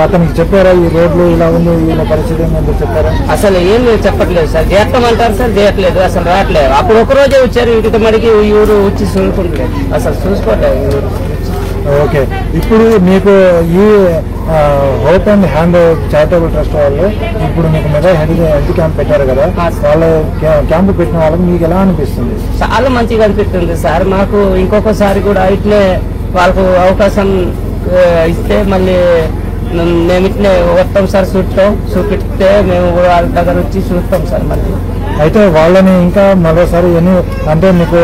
అతనికి చెప్పారా ఈ రోడ్లు ఇలా ఉంది, ఇలా పరిస్థితి ఏంటో చెప్పారా? అసలు ఏం చెప్పట్లేదు సార్. చేస్తామంటారు సార్, చేయట్లేదు, అసలు రావట్లేదు. అప్పుడు ఒక రోజే వచ్చారు ఇంటి మడికి, ఈ ఊరు వచ్చి చూసుకుంటలేదు, అసలు చూసుకోవట్లేదు ఈ ఊరు. ఓకే, ఇప్పుడు మీకు ఈ hope and hand charitable trust వాళ్ళు ఇప్పుడు మీకు మెగా హెల్త్ క్యాంప్ పెట్టారు కదా, వాళ్ళు క్యాంప్ పెట్టిన వాళ్ళకి మీకు ఎలా అనిపిస్తుంది? చాలా మంచిగా అనిపిస్తుంది సార్. మాకు ఇంకొకసారి కూడా ఇట్లే వాళ్ళకు అవకాశం ఇస్తే మళ్ళీ మేము ఇట్లే వస్తాం సార్, చూపిస్తే మేము వాళ్ళ దగ్గర వచ్చి చూస్తాం సార్ మళ్ళీ. అయితే వాళ్ళని ఇంకా మరోసారి అంటే మీకు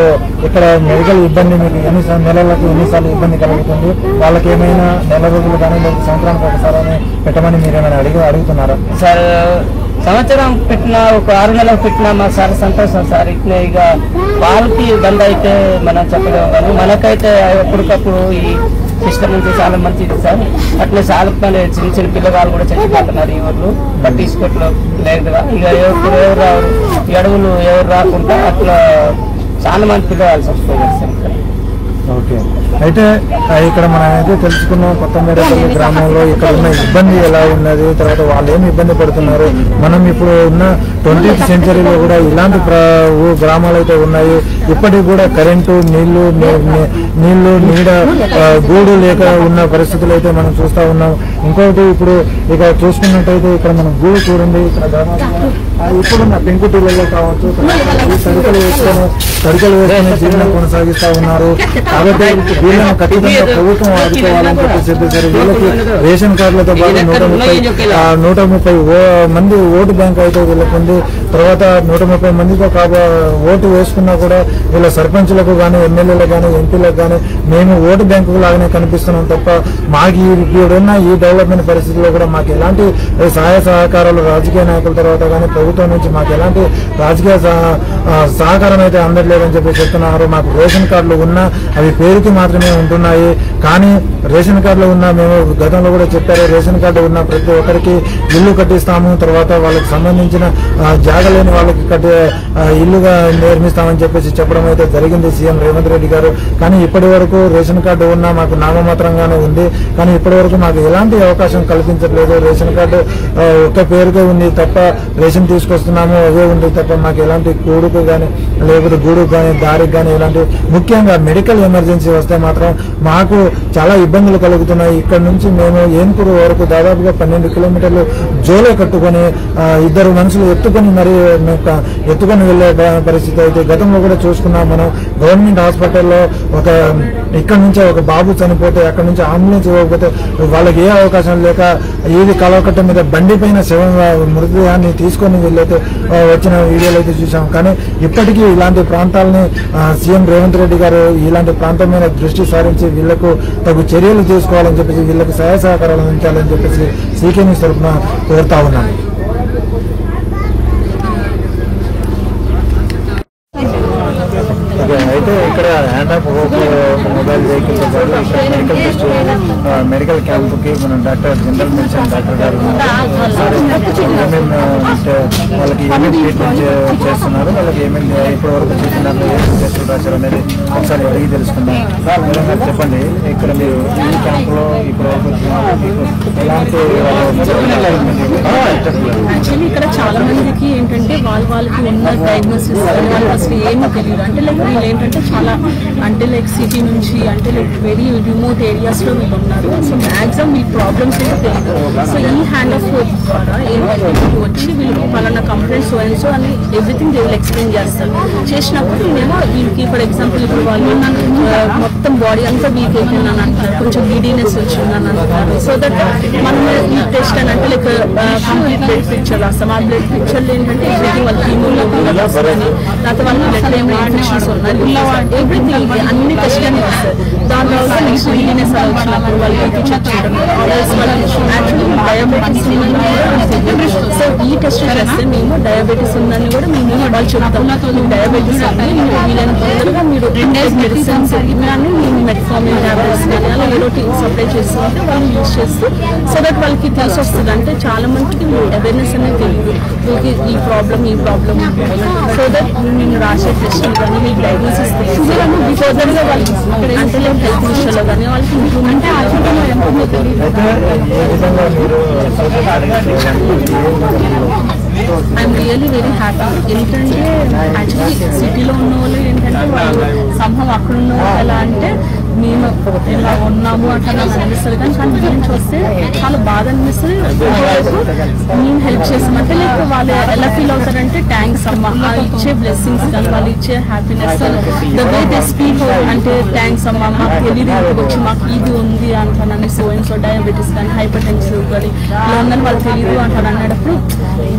ఇక్కడ మెడికల్ ఇబ్బంది మీకు నెలలకు ఎన్నిసార్లు ఇబ్బంది కలుగుతుంది? వాళ్ళకి ఏమైనా నెల రోజులు కానీ లేదా సంవత్సరానికి ఒకసారి పెట్టమని మీరు ఏమైనా అడుగుతున్నారా సార్? సంవత్సరం పెట్టినా, ఒక 6 నెలలకు పెట్టినా మాకు చాలా సంతోషం సార్. ఇట్లా ఇక వాళ్ళకి బంద్ అయితే మనం చెప్పలేము కానీ మనకైతే ఎప్పటికప్పుడు ఈ సిస్టమ్ నుంచి చాలా మంచిది సార్. అట్లే చాలా చిన్న పిల్లగాళ్ళు కూడా చచ్చిపోతున్నారు ఈ ఊర్లో, పట్టించుకోవట్లేదు లేదుగా. ఇక ఎవరు రారు, ఈ అడవులు ఎవరు రాకుండా అట్లా చాలా మంది పిల్లగాళ్ళు చచ్చిపోయారు సార్ ఇక్కడ. ఓకే, అయితే ఇక్కడ మనం అయితే తెలుసుకున్నాం కొత్త మేడపల్లి గ్రామంలో ఇక్కడ ఉన్న ఇబ్బంది ఎలా ఉన్నది, తర్వాత వాళ్ళు ఏమి ఇబ్బంది పడుతున్నారు. మనం ఇప్పుడు ఉన్న 20th సెంచరీలో కూడా ఇలాంటి గ్రామాలు అయితే ఉన్నాయి. ఇప్పటికి కూడా కరెంటు, నీళ్లు, నీడ, గూడు లేక ఉన్న పరిస్థితులు అయితే మనం చూస్తూ ఉన్నాం. ఇంకొకటి ఇప్పుడు ఇక చూసుకున్నట్టయితే ఇక్కడ మనం గూడు చూడండి, ఇక్కడ ఇప్పుడున్న పెంకుటీలలో కావచ్చు తడికలు వేసుకొని జీవనం కొనసాగిస్తా ఉన్నారు. కాబట్టి వీళ్ళని ఖచ్చితంగా ప్రభుత్వం ఆదుకోవాలని చెప్పేసి వీళ్ళకి రేషన్ కార్డులతో పాటు 130 మంది ఓటు బ్యాంక్ అయితే వీళ్ళకి ఉంది. మంది తర్వాత 130 మందితో ఓటు వేసుకున్నా కూడా వీళ్ళ సర్పంచులకు కానీ ఎమ్మెల్యేలకు కానీ ఎంపీలకు కానీ మేము ఓటు బ్యాంకు లాగానే కనిపిస్తున్నాం తప్ప మాకు ఇప్పుడున్న ఈ డెవలప్మెంట్ పరిస్థితుల్లో కూడా మాకు ఎలాంటి సహాయ సహకారాలు రాజకీయ నాయకుల తర్వాత కానీ ప్రభుత్వం నుంచి మాకు ఎలాంటి రాజకీయ సహకారం అయితే అందట్లేదని చెప్పి చెప్తున్నారు. మాకు రేషన్ కార్డులు ఉన్నా అవి పేరుకి మాత్రమే ఉంటున్నాయి. కానీ రేషన్ కార్డులు ఉన్నా మేము గతంలో కూడా చెప్పారు, రేషన్ కార్డు ఉన్న ప్రతి ఒక్కరికి ఇల్లు కట్టిస్తాము, తర్వాత వాళ్ళకి సంబంధించిన జాగ లేని వాళ్ళకి ఇల్లుగా నిర్మిస్తామని చెప్పేసి చెప్పడం అయితే జరిగింది సీఎం రేవంత్ రెడ్డి గారు. కానీ ఇప్పటి వరకు రేషన్ కార్డు ఉన్నా మాకు నామమాత్రంగానే ఉంది. కానీ ఇప్పటి వరకు మాకు ఎలాంటి అవకాశం కల్పించట్లేదు. రేషన్ కార్డు ఒక్క పేరుకే ఉంది తప్ప రేషన్ తీసుకొస్తున్నాము అవే ఉంది తప్ప మాకు ఎలాంటి కూడుకు కానీ లేకపోతే గూడుకు కానీ దారికి కానీ ఇలాంటి ముఖ్యంగా మెడికల్ ఎమర్జెన్సీ వస్తే మాత్రం మాకు చాలా ఇబ్బందులు కలుగుతున్నాయి. ఇక్కడ నుంచి మేము ఏన్కూరు వరకు దాదాపుగా 12 కిలోమీటర్లు జోలే కట్టుకొని 2 మనుషులు ఎత్తుకొని వెళ్లే పరిస్థితి అయితే గతంలో కూడా చూసుకున్నాం. మనం గవర్నమెంట్ హాస్పిటల్లో ఇక్కడ నుంచి ఒక బాబు చనిపోతే అక్కడ నుంచి అంబులెన్స్ ఇవ్వకపోతే వాళ్ళకి ఏ అవకాశం లేక ఏది కలవకట్ట మీద బండి పైన మృతదేహాన్ని తీసుకొని వెళ్ళైతే వచ్చిన వీడియోలు అయితే చూసాం. కానీ ఇప్పటికీ ఇలాంటి ప్రాంతాలని సీఎం రేవంత్ రెడ్డి గారు ఇలాంటి ప్రాంతం మీద దృష్టి సారించి వీళ్లకు తగు చర్యలు తీసుకోవాలని చెప్పేసి వీళ్ళకి సహాయ సహకారాలు అందించాలని చెప్పేసి సీకే న్యూస్ తరఫున కోరుతా ఉన్నాను. అయితే ఇక్కడ హ్యాండ్ ఆఫ్ హోప్ మొబైల్ వెహికల్తో పాటు ఇక్కడ మెడికల్ క్యాంపుకి మన జనరల్ మెడిసిన్ డాక్టర్ గారు వాళ్ళకి ఏమేమి ట్రీట్మెంట్ చేస్తున్నారు, వాళ్ళకి ఏమేమి ఇప్పటి వరకు చేస్తున్నారు, ఏమేమి టెస్టులు రాశారు అనేది ఒకసారి అడిగి తెలుసుకున్నాం. మేడం గారు చెప్పండి, ఇక్కడ మీరు ఈ క్యాంపులో ఇప్పటి వరకు ఎలాంటి యాక్చువల్లీ ఇక్కడ చాలా మందికి ఏంటంటే వాళ్ళకి ఉన్న డయాగ్నోసిస్ వాళ్ళకి అసలు ఏమీ తెలియదు. అంటే లైక్ వీళ్ళు ఏంటంటే చాలా అంటే లైక్ సిటీ నుంచి అంటే లైక్ వెరీ రిమోట్ ఏరియాస్ లో వీళ్ళు ఉన్నారు. సో మ్యాక్సిమం వీళ్ళ ప్రాబ్లమ్స్ ఏంటో తెలియదు. సో ఈ హ్యాండ్ ఆఫ్ హోప్ ద్వారా ఏంటంటే వీళ్ళు వచ్చి వీళ్ళు పలానా కంప్లైంట్స్ సో అని ఎవ్రీథింగ్ దే విల్ ఎక్స్ప్లెయిన్ చేస్తారు. చేసినప్పుడు నేనేమో వీళ్ళకి ఫర్ ఎగ్జాంపుల్ ఇప్పుడు వాళ్ళు మొత్తం బాడీ అంతా వీక్ అయిపోయిందని అంటారు, కొంచెం గిడీనెస్ వచ్చిందని అంటారు. సో దట్ మనం ఈ టెస్ట్ అని అంటే లైక్ కంప్లీట్ బ్లడ్ పిక్చర్ రాస్తాం. ఆ బ్లడ్ పిక్చర్లు ఏంటంటే ఎవ్రీథింగ్ వాళ్ళ హీమోగ్లోబిన్ తర్వాత వాళ్ళకి బ్లడ్ ఏమైనా ఇన్ఫెక్షన్స్ ఉన్నాయి ఎవ్రీథింగ్ అన్ని టెస్ట్ అని వస్తాయి. దాని తర్వాత నెక్స్ట్ గిడీనెస్ అలా వచ్చినప్పుడు వాళ్ళు చెక్ చేయడం డయాబెటీస్ సో ఈ టెస్ట్ చేస్తే మేము డయాబెటీస్ ఉందని కూడా మేము వాళ్ళు చెప్తాం. డయాబెటీస్ ఉంది వీళ్ళని తొందరగా మీరు 2 days మెడిసిన్స్ కానీ మేము మెట్ఫార్మిన్ టాబ్లెట్స్ కానీ అలా ఏదో సప్లై చేస్తుంటే వాళ్ళు యూజ్ చేస్తూ సో దట్ వాళ్ళకి తెలిసి వస్తుంది. అంటే చాలా మందికి అవేర్నెస్ అనేది తెలియదు వీళ్ళకి ఈ ప్రాబ్లం సో దట్ నేను రాసే టెస్ట్ కానీ మీకు డయాగ్నోసిస్ ఫర్దర్గా వాళ్ళు అంటే లైక్ హెల్త్ విషయంలో కానీ వాళ్ళకి improvement I'm really very happy. ఎందుకంటే యాక్చువల్లీ సిటీలో ఉన్న వాళ్ళు ఏంటంటే వాళ్ళు సంభవం అక్కడ ఉన్న వాళ్ళు ఎలా అంటే మేము ఇలా ఉన్నాము అట్లా నాకు అనిపిస్తుంది. కానీ దీని చూస్తే చాలా బాధ అనిపిస్తుంది. మేము హెల్ప్ చేసామంటే లైక్ వాళ్ళు ఎలా ఫీల్ అవుతారంటే థ్యాంక్స్ అమ్మ వాళ్ళు ఇచ్చే బ్లెస్సింగ్స్ కానీ వాళ్ళు ఇచ్చే happiness the way they speak అంటే థ్యాంక్స్ అమ్మ మాకు తెలియదు ఇంటికి వచ్చి మాకు ఇది ఉంది అంటానని సో డయాబెటీస్ కానీ హైపర్ టెన్షన్ కానీ ఇలా ఉందని వాళ్ళు తెలియదు అంటాను అన్నప్పుడు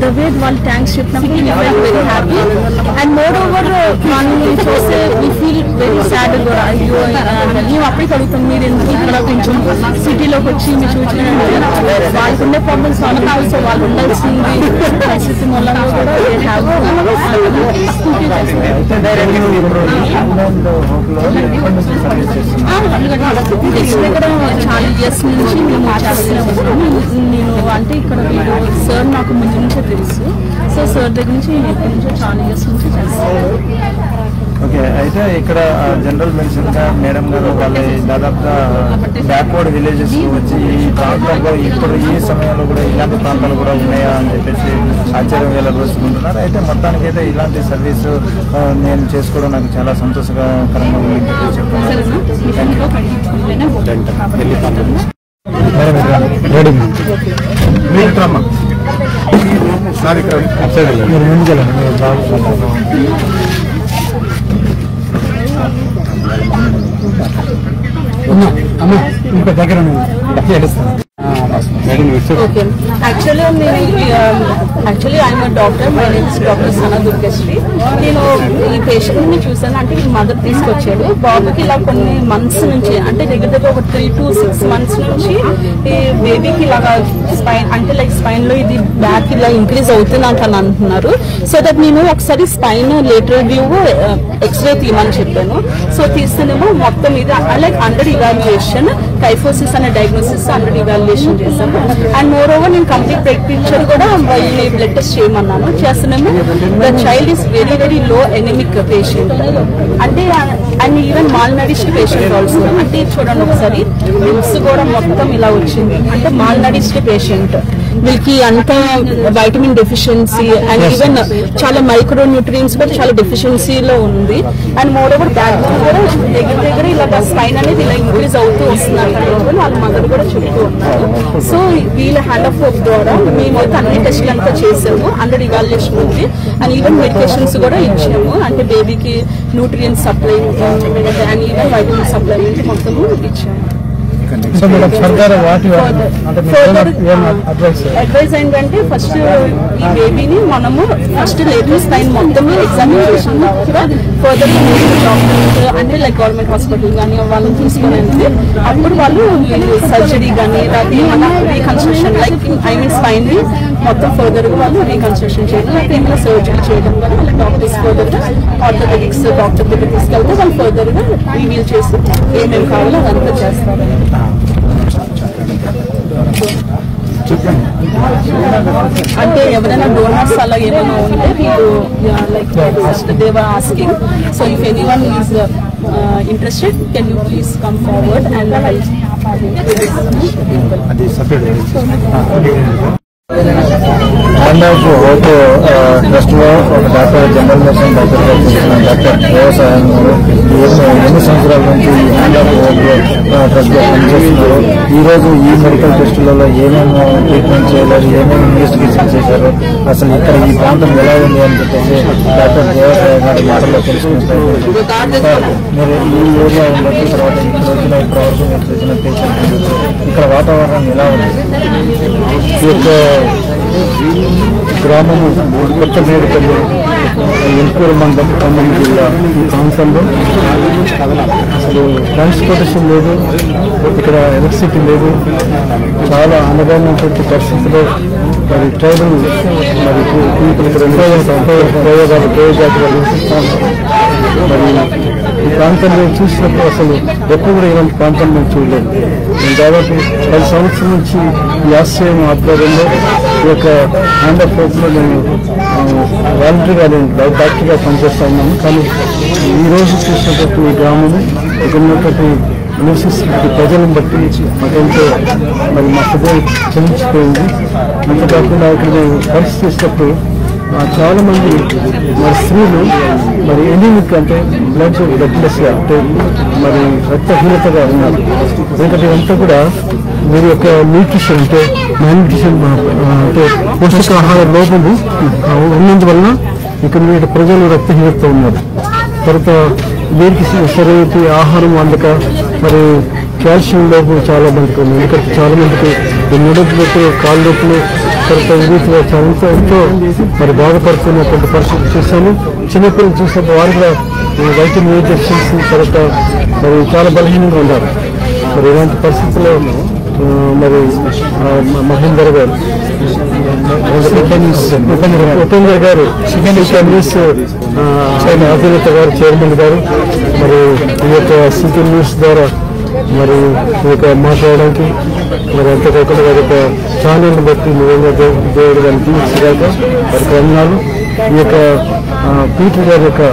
ద వే వాళ్ళు థ్యాంక్స్ చెప్పినప్పుడు very happy. And more over వాళ్ళని చూస్తే వీ ఫీల్ వెరీ సాడ్ కూడా. అయ్యో మేము అప్పటికి అడుగుతాం మీరు ఎందుకు ఇక్కడ కొంచెం సిటీలోకి వచ్చి మీరు చూసినట్టు వాళ్ళకు ఉండే ప్రాబ్లమ్స్ వాళ్ళకి ఆల్సో వాళ్ళు ఉండాల్సింది పరిస్థితి మూలంగా కూడా ఇక్కడ చాలా ఇయర్స్ నుంచి మేము నేను అంటే ఇక్కడ సార్ నాకు ముందు నుంచే తెలుసు. సో సార్ దగ్గర నుంచి ఎప్పటి నుంచో చాలా ఇయర్స్ నుంచి చేస్తాను. ఓకే, అయితే ఇక్కడ జనరల్ మెడిసిన్ గా మేడం గారు వాళ్ళ దాదాపుగా బ్యాక్వర్డ్ విలేజెస్ వచ్చి ఈ ప్రాంతాల్లో ఇప్పుడు ఈ సమయంలో కూడా ఇలాంటి ప్రాంతాలు కూడా ఉన్నాయా అని చెప్పేసి ఆశ్చర్యం వెళ్ళబోసుకుంటున్నారు. అయితే మొత్తానికి అయితే ఇలాంటి సర్వీస్ నేను చేసుకోవడం నాకు చాలా సంతోషకరంగా ఉంది చెప్తున్నాను. అమ్మా ఇంకా దగ్గర Okay. Actually, I'm a doctor. My name is Dr. Sana Durgashri. నేను ఈ పేషెంట్ ని చూసాను. అంటే ఈ మదర్ తీసుకొచ్చాడు. బాబుకి ఇలా కొన్ని మంత్స్ నుంచి, అంటే దగ్గర ఒక 3 to 6 months నుంచి ఈ బేబీకి ఇలాగా స్పైన్, అంటే లైక్ స్పైన్ లో ఇది బ్యాక్ ఇలా ఇంక్రీజ్ అవుతుంది అని అంటున్నారు. సో దట్ నేను ఒకసారి స్పైన్ లేటరల్ వ్యూ ఎక్స్రే తీయమని చెప్పాను. సో తీస్తేనేమో మొత్తం ఇది లైక్ అండర్ ఇవాల్యుయేషన్, కైఫోసిస్ అనే డయాగ్నోసిస్ అండర్ ఇవాల్యుయేషన్ చేశాము. అండ్ మోర్ ఓవర్ నేను కంప్లీట్ బ్లడ్ పిక్చర్ కూడా బ్లడ్ టెస్ట్ చేయమన్నాను. చేస్తున్నాము. The child is very very low anemic patient, అంటే and even malnourished patient also. అంటే చూడండి ఒకసారి లిప్స్ కూడా మొత్తం ఇలా వచ్చింది. అంటే మాల్ నరిష్డ్ పేషెంట్, వీళ్ళకి అంత వైటమిన్ డెఫిషియన్సీ అండ్ ఈవెన్ చాలా మైక్రో న్యూట్రియన్స్ కూడా చాలా డెఫిషియన్సీలో ఉంది. And more over back bone కూడా దగ్గర ఇలా స్పైన్ అనేది ఇలా ఇంక్రీజ్ అవుతూ వస్తున్నారు వాళ్ళ మదర్ కూడా చెప్తూ ఉన్నారు. సో వీళ్ళ హ్యాండ్ ఆఫ్ హోప్ ద్వారా మేమైతే అన్ని టెస్ట్లు అంతా చేసాము. అండర్ ఇవాల్యుయేషన్ ఉంది. అండ్ ఈవెన్ మెడికేషన్స్ కూడా ఇచ్చాము. అంటే బేబీకి nutrients supply and even vitamin supply మొత్తము ఇచ్చాము. అడ్వైస్ ఏంటంటే ఫస్ట్ ఈ బేబీని మనము ఫస్ట్ లేటెస్ట్ టైం మొత్తం ఎగ్జామినేషన్ ఫర్దర్ డాక్టర్స్ అంటే లైక్ గవర్నమెంట్ హాస్పిటల్ కానీ వాళ్ళని తీసుకుని వెళ్తే అప్పుడు వాళ్ళు సర్జరీ కానీ లేకపోతే ఏమైనా reconstruction like I mean spine ని మొత్తం ఫర్దర్ గా వాళ్ళు రీకన్స్ట్రక్షన్ చేయడం లేకపోతే ఏమైనా సర్జరీ చేయడం కానీ వాళ్ళ డాక్టర్స్ ఫర్దర్ గా ఆర్థోపెడిక్స్ డాక్టర్ దగ్గర తీసుకెళ్తే వాళ్ళు ఫర్దర్ గా రివీల్ చేసి ఏమేమి కావాలో అదంతా చేస్తారు. అంటే ఎవరైనా డోనర్స్ అలా ఏమైనా ఉంటే మీరు like they were asking. So if anyone is interested can you please come forward and help. Hand of hope trust లో ఒక డాక్టర్ జనరల్ మెడిసిన్ డాక్టర్ వ్యవసాయం ఎన్ని సంవత్సరాల నుంచి ఈ హ్యాండ్ ఆఫ్ హోప్ ట్రస్ట్ లో పనిచేస్తున్నారు. ఈ రోజు ఈ మెడికల్ టెస్టులలో ఏమేమి ట్రీట్మెంట్ చేయలేదు, ఏమేమి ఇన్వెస్టిగేషన్ చేశారు, అసలు ఇక్కడ ఈ ప్రాంతం ఎలా ఉంది అని చెప్పేసి డాక్టర్ వ్యవసాయ గారి మాటల్లో తెలుసుకుంటారు. మీరు ఈ ఏరియా ఉండొచ్చు, తర్వాత ఇక్కడ వచ్చిన ఇప్పటివరకు మీరు చూసిన పేషెంట్ ఇక్కడ వాతావరణం ఎలా ఉంది? ఈ యొక్క గ్రామము కొత్త మేడిపల్లి ఎల్కూరు మండలం ఖమ్మం జిల్లా ఈ ప్రాంతంలో అసలు ట్రాన్స్పోర్టేషన్ లేదు, ఇక్కడ ఎలక్ట్రిసిటీ లేదు, చాలా అనుభవమైనటువంటి పరిస్థితుల్లో మరి ట్రైబల్ మరి పీపుల్ ఇక్కడ ప్రయోజాలు మరి ఈ ప్రాంతంలో చూసినప్పుడు అసలు ఎప్పుడు కూడా ఇలాంటి ప్రాంతం మేము చూడలేదు. నేను దాదాపు 10 సంవత్సరాల నుంచి ఈ ఆశ్రయం ఆధ్వర్యంలో ఈ యొక్క హ్యాండ్ ఆఫ్ హోప్ లో నేను వాలంటీర్గా నేను డాక్టర్గా పనిచేస్తా ఉన్నాను. కానీ ఈ రోజు చూసినటువంటి ఈ గ్రామము ఇక్కడ ఉన్నటువంటి నివసిస్తున్న ప్రజలను బట్టి మాకెంతో మరి మా హృదయం చెల్లించిపోయింది. అంతేకాకుండా ఇక్కడ మేము పరిస్థితి చేసినప్పుడు చాలా మంది మరి స్త్రీలు మరి ఎనీమిక్ అంటే బ్లడ్లెస్ గా అంటే మరి రక్తహీనతగా ఉన్నారు. ఎందుకంటే ఇదంతా కూడా మీరు యొక్క న్యూట్రిషన్ అంటే న్యూట్రిషన్ అంటే పోషకాహార లోపము ఉన్నందువలన ఇక్కడ మీరు ప్రజలు రక్తహీనత ఉన్నారు. తర్వాత వీరికి సరైన ఆహారం అందక మరి కాల్షియం లోపం చాలా మందికి ఉంది. ఎందుకంటే చాలా మందికి నడుపు నొప్పులు, కాళ్ళు నొప్పులు, తర్వాత వీటిలో ఎంతో మరి బాధపడుతున్నటువంటి పరిస్థితి చూస్తాను. చిన్నపిల్లలు చూసినప్పుడు వారు కూడా వైటమిన్ ఏ డెఫిషియన్సీ తర్వాత మరి చాలా బలహీనంగా ఉన్నారు. మరి ఇలాంటి పరిస్థితుల్లో మరి మహేందర్ గారు ఉపేందర్ గారు న్యూస్ అధినేత గారు చైర్మన్ గారు మరి ఈ యొక్క సిటీ న్యూస్ ద్వారా మరి ఈ యొక్క మాట్లాడడానికి మరి అంతేకాకుండా వారి యొక్క ఛానల్ని బట్టి నిజంగా దేవుడు గారిని తీర్చిగాక వారికి వందనాలు. ఈ యొక్క పీటర్ గారి యొక్క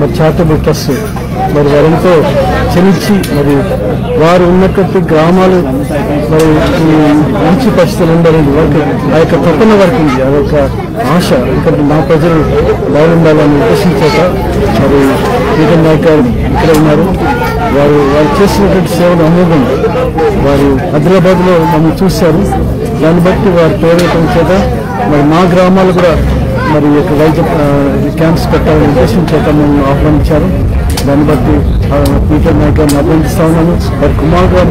మరి చారిటబుల్ ట్రస్ట్ మరి వారంతో చెల్లించి మరి వారు ఉన్నటువంటి గ్రామాలు మరి మంచి పరిస్థితులు ఉండాలని వారికి ఆ యొక్క తప్పన వారికి ఉంది. అదొక ఆశ. ఎందుకంటే మా ప్రజలు బాగుండాలని ఉద్దేశించాక మరి పీటర్ నాయక్ గారు ఇక్కడ ఉన్నారు. వారు చేసినటువంటి సేవలు అమోఘం. వారు హైదరాబాద్ లో మమ్మల్ని చూశారు. దాన్ని బట్టి వారు ప్రేరేపణ చేత మరి మా గ్రామాలు కూడా మరి వైద్య క్యాంప్స్ పెట్టాలని ఉద్దేశించాక మమ్మల్ని ఆహ్వానించారు. దాన్ని బట్టి పీటర్ నాయక్ గారిని అభినందిస్తా ఉన్నాను. వారి కుమారుగా